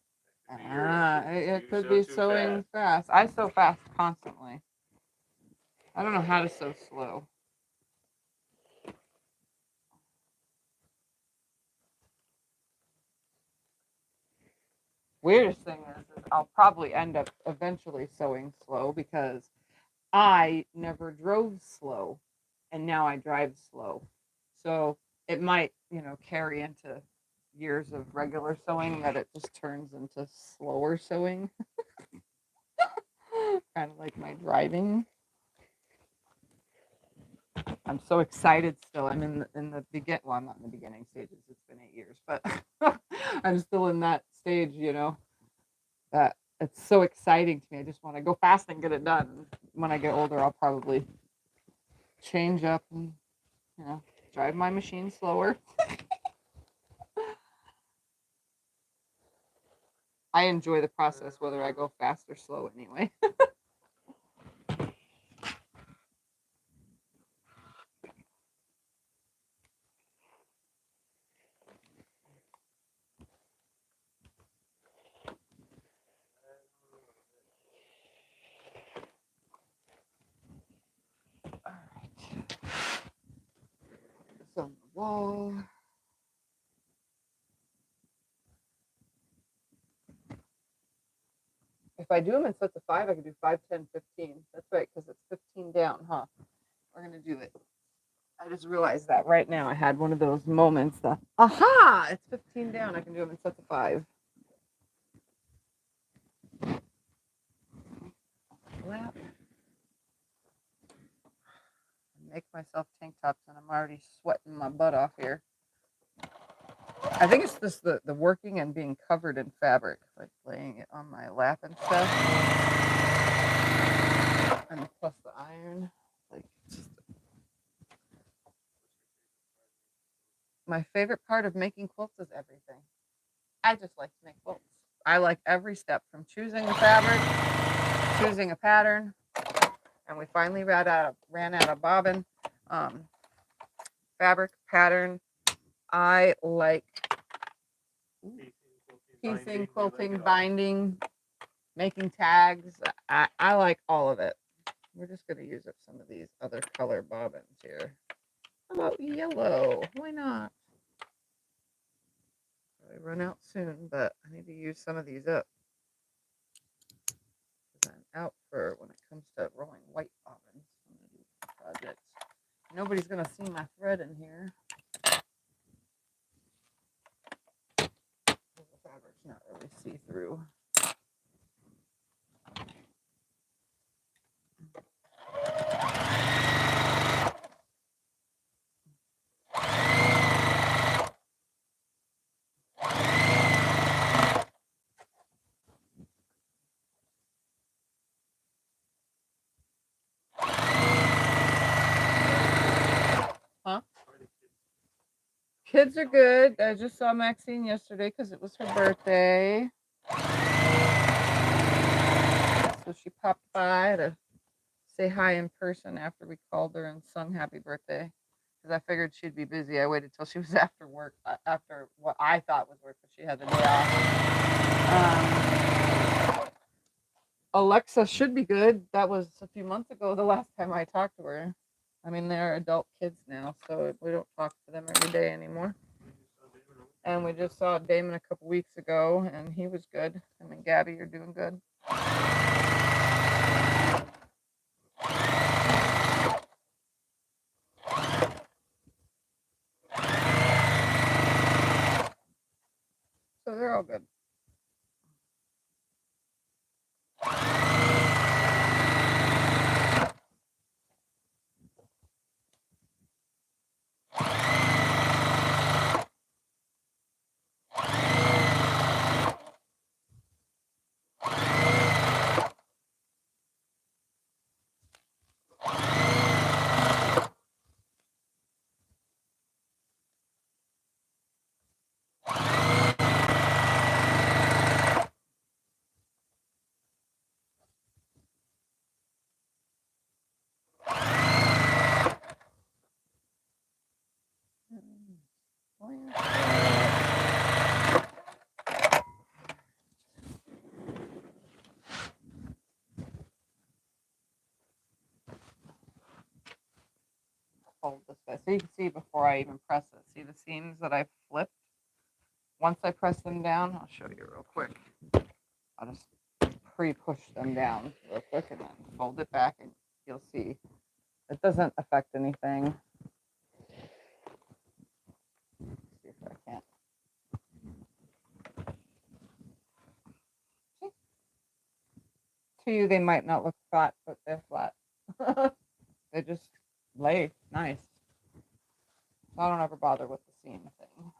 It could be sewing fast. I sew fast constantly. I don't know how to sew slow. Weirdest thing is I'll probably end up eventually sewing slow because I never drove slow and now I drive slow. So it might, you know, carry into years of regular sewing that it just turns into slower sewing. Kind of like my driving. I'm so excited still. I'm in the well, I'm not in the beginning stages. It's been 8 years, but I'm still in that stage, you know, that it's so exciting to me. I just want to go fast and get it done. When I get older, I'll probably change up and, you know, drive my machine slower. I enjoy the process, whether I go fast or slow anyway. All right. It's on the wall. If I do them in sets of 5, I can do 5, 10, 15. That's right, because it's 15 down, huh? We're going to do it. I just realized that right now. I had one of those moments that, aha, it's 15 down. I can do them in sets of 5. Lap. Make myself tank tops, and I'm already sweating my butt off here. I think it's just the working and being covered in fabric, like laying it on my lap and stuff. And plus the iron. Like, my favorite part of making quilts is everything. I just like to make quilts. I like every step from choosing the fabric, choosing a pattern, and we finally ran out of bobbin, fabric, pattern. I like piecing, quilting, binding, making tags. I like all of it. We're just going to use up some of these other color bobbins here. How about yellow? Why not? I run out soon, but I need to use some of these up. I'm out for when it comes to rolling white bobbins. I'm going to do projects. Nobody's going to see my thread in here. The fabric's not really see-through. kids are good. I just saw Maxine yesterday because it was her birthday. So she popped by to say hi in person after we called her and sung happy birthday. Because I figured she'd be busy. I waited till she was after work, after what I thought was work, but she had the day off. Alexa should be good. That was a few months ago, the last time I talked to her. I mean, they're adult kids now, so we don't talk to them every day anymore. And we just saw Damon a couple weeks ago, and he was good. Him and Gabby are doing good. So they're all good. Hold this way so you can see before I even press it. See the seams that I flipped? Once I press them down, I'll show you real quick. I'll just pre-push them down real quick and then fold it back, and you'll see it doesn't affect anything. Let's see if I can't. See? To you, they might not look flat, but they're flat. They just lay nice. So I don't ever bother with the seam thing.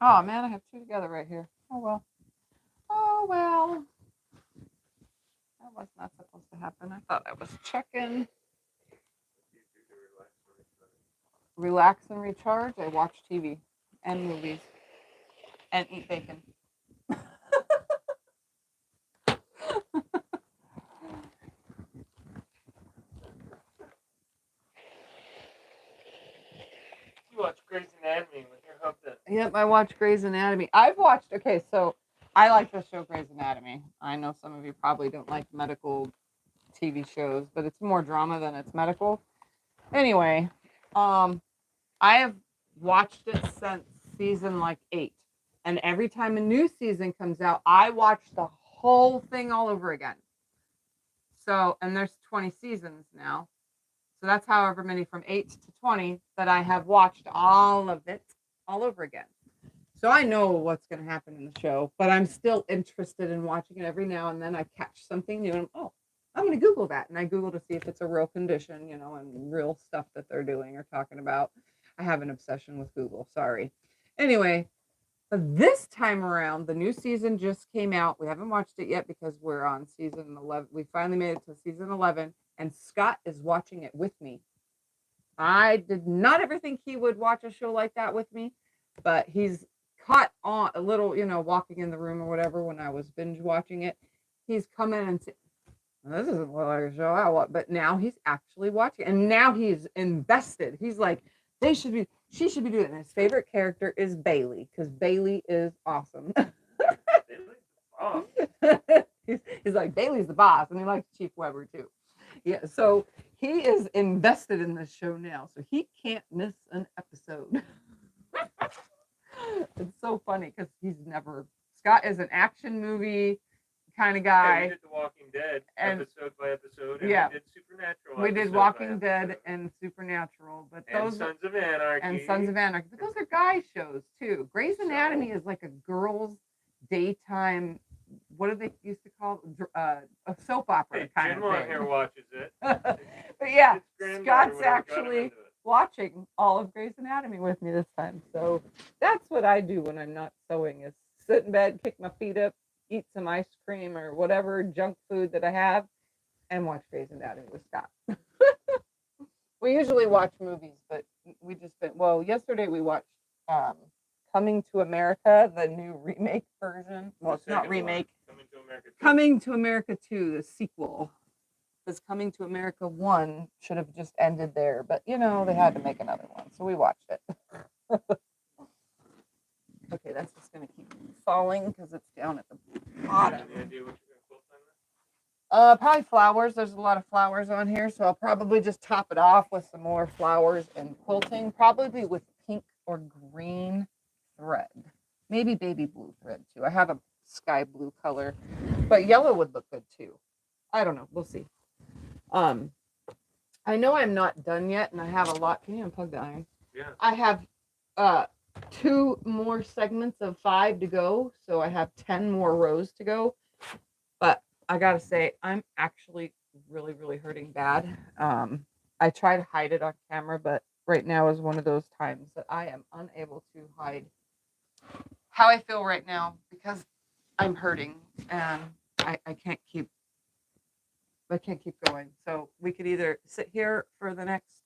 Oh man, I have two together right here. Oh well. Oh well. That was not supposed to happen. I thought I was checking. Relax and recharge. I watch TV and movies and eat bacon. You watch Grey's Anatomy with your husband. Yep, I watch Grey's Anatomy. I've watched, okay, so I like the show Grey's Anatomy. I know some of you probably don't like medical TV shows, but it's more drama than it's medical. Anyway, I have watched it since season like 8. And every time a new season comes out, I watch the whole thing all over again. So, and there's 20 seasons now. So that's however many from 8 to 20 that I have watched all of it all over again. So I know what's going to happen in the show, but I'm still interested in watching it every now and then. I catch something new and I'm going to Google that. And I Google to see if it's a real condition, and real stuff that they're doing or talking about. I have an obsession with Google. Sorry. Anyway, but this time around, the new season just came out. We haven't watched it yet because we're on season 11. We finally made it to season 11, and Scott is watching it with me. I did not ever think he would watch a show like that with me, but he's caught on a little, walking in the room or whatever when I was binge watching it. He's come in and said, this isn't what I show I want, but now he's actually watching, and now he's invested. He's like, she should be doing it. And his favorite character is Bailey, because Bailey is awesome. He's like, Bailey's the boss, and he likes Chief Weber too. Yeah, so he is invested in this show now, so he can't miss an episode. It's so funny because Scott is an action movie kind of Yeah, we guy. did The Walking Dead And- episode by episode, and yeah. we did Supernatural. We did episode by Walking Dead episode. and Supernatural, but And those Sons of Anarchy. and Sons of Anarchy. But those are guy shows too. Grey's Anatomy is like a girls' daytime. What do they used to call it? A soap opera Hey, kind Jen of thing. Longhair watches it. But yeah, His granddaughter Scott's would have got him actually into it. watching all of Grey's Anatomy with me this time. So that's what I do when I'm not sewing: is sit in bed, kick my feet up, eat some ice cream or whatever junk food that I have, and watch Grey's Anatomy with Scott. We usually watch movies, but we just been, well, yesterday we watched Coming to America, the new remake version. Well, it's not Second one, remake. Coming to America 2. Coming to America 2, the sequel. Because Coming to America 1 should have just ended there, but you know, they had to make another one, so we watched it. Okay, that's just going to keep falling because it's down at the bottom. Any idea what you're gonna quilt on this? Probably flowers. There's a lot of flowers on here, so I'll probably just top it off with some more flowers and quilting, probably with pink or green thread. Maybe baby blue thread too. I have a sky blue color, but yellow would look good too. I don't know. We'll see. I know I'm not done yet, and I have a lot. Can you unplug the iron? Yeah. I have 2 more segments of 5 to go, so I have 10 more rows to go. But I gotta say, I'm actually really, really hurting bad. I try to hide it on camera, but right now is one of those times that I am unable to hide how I feel right now because I'm hurting and I can't keep going. So we could either sit here for the next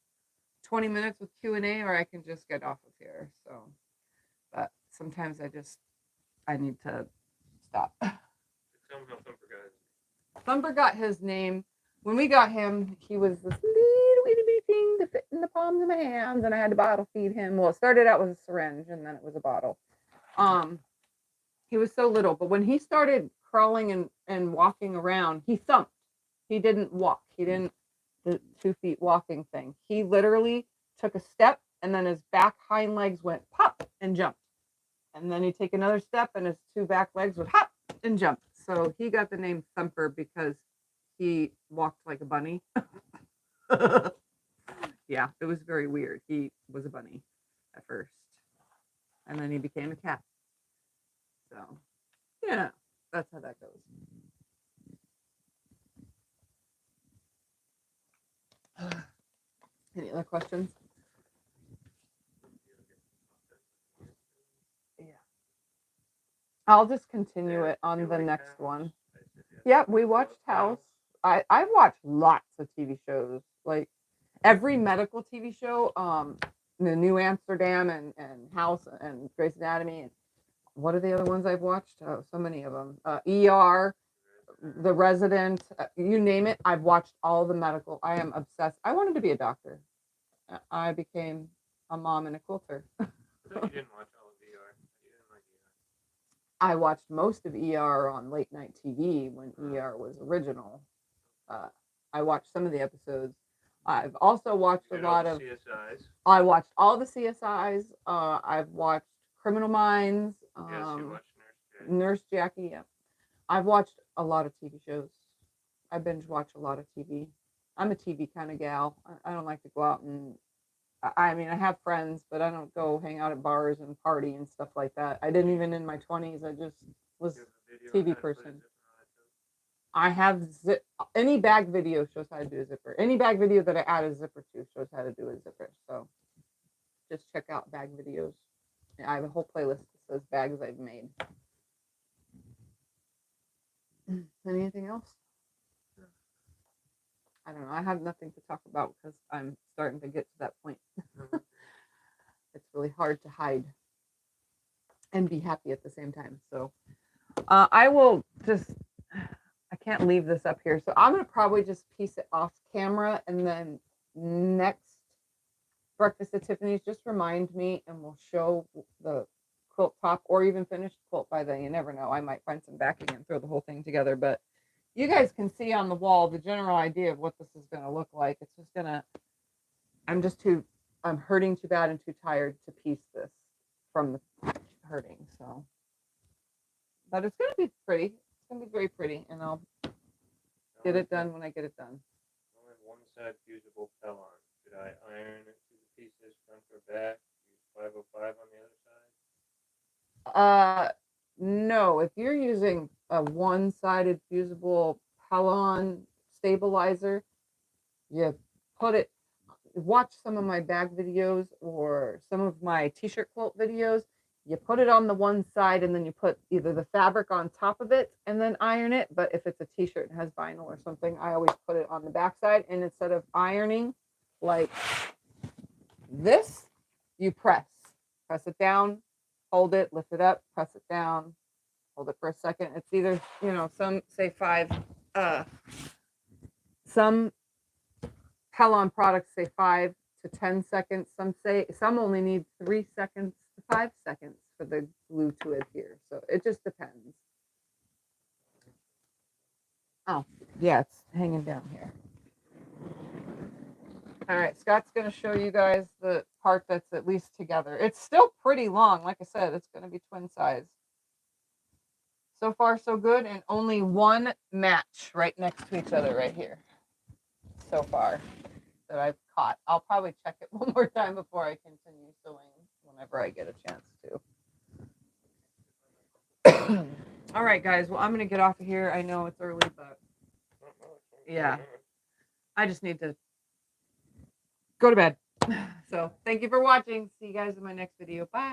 20 minutes with Q&A, or I can just get off of here. So, but sometimes I need to stop. Tell me how Thumper got his. Thumper got his name. When we got him, he was this little itty bitty thing that fit in the palms of my hands, and I had to bottle feed him. Well, it started out with a syringe, and then it was a bottle. He was so little, but when he started crawling and walking around, he thumped. He didn't walk. He didn't the 2 feet walking thing. He literally took a step, and then his back hind legs went pop and jumped. And then he'd take another step, and his 2 back legs would hop and jump. So he got the name Thumper because he walked like a bunny. Yeah, it was very weird. He was a bunny at first, and then he became a cat. So, yeah, that's how that goes. Any other questions? Yeah. I'll just continue it on the next one. Yeah, we watched House. I watched lots of TV shows, like every medical TV show, the New Amsterdam and House and Grey's Anatomy, and what are the other ones I've watched? Oh, so many of them. ER, The Resident, you name it. I've watched all the medical. I am obsessed. I wanted to be a doctor. I became a mom and a quilter. I thought you didn't watch all of ER. You didn't like ER. I watched most of ER on late night TV when ER was original. I watched some of the episodes. I've also watched a lot of CSIs. I watched all the CSIs. I've watched Criminal Minds. Yes, you watched Nurse Jackie. Yeah, I've watched a lot of TV shows. I binge watch a lot of TV. I'm a TV kind of gal. I don't like to go out and. I mean, I have friends, but I don't go hang out at bars and party and stuff like that. I didn't even in my 20s. I just was TV person. I have any bag video shows how to do a zipper. Any bag video that I add a zipper to shows how to do a zipper. So just check out bag videos. I have a whole playlist that says bags I've made. Anything else? I don't know. I have nothing to talk about because I'm starting to get to that point. It's really hard to hide and be happy at the same time. So I will just, I can't leave this up here. So I'm going to probably just piece it off camera, and then next Breakfast at Tiffany's, just remind me and we'll show the quilt top or even finished quilt by then. You never know. I might find some backing and throw the whole thing together, but you guys can see on the wall the general idea of what this is going to look like. It's just going to, I'm hurting too bad and too tired to piece this from the hurting. So, but it's going to be pretty. It's gonna be very pretty, and I'll get it done when I get it done. I only have one side fusible Pellon. Should I iron it to the pieces front or back? Use 505 on the other side? No, if you're using a one-sided fusible Pellon stabilizer, you put it, watch some of my bag videos or some of my t-shirt quilt videos. You put it on the one side and then you put either the fabric on top of it and then iron it. But if it's a t-shirt and has vinyl or something, I always put it on the back side. And instead of ironing like this, you press it down, hold it, lift it up, press it down, hold it for a second. It's either, some say some Pellon products say 5 to 10 seconds. Some only need 3 seconds to 5 seconds for the glue to adhere. So it just depends. Oh, yeah, it's hanging down here. All right, Scott's going to show you guys the part that's at least together. It's still pretty long. Like I said, it's going to be twin size. So far, so good. And only one match right next to each other right here. So far that I've caught. I'll probably check it one more time before I continue sewing whenever I get a chance to. All right, guys. Well, I'm going to get off of here. I know it's early, but yeah, I just need to go to bed. So thank you for watching. See you guys in my next video. Bye.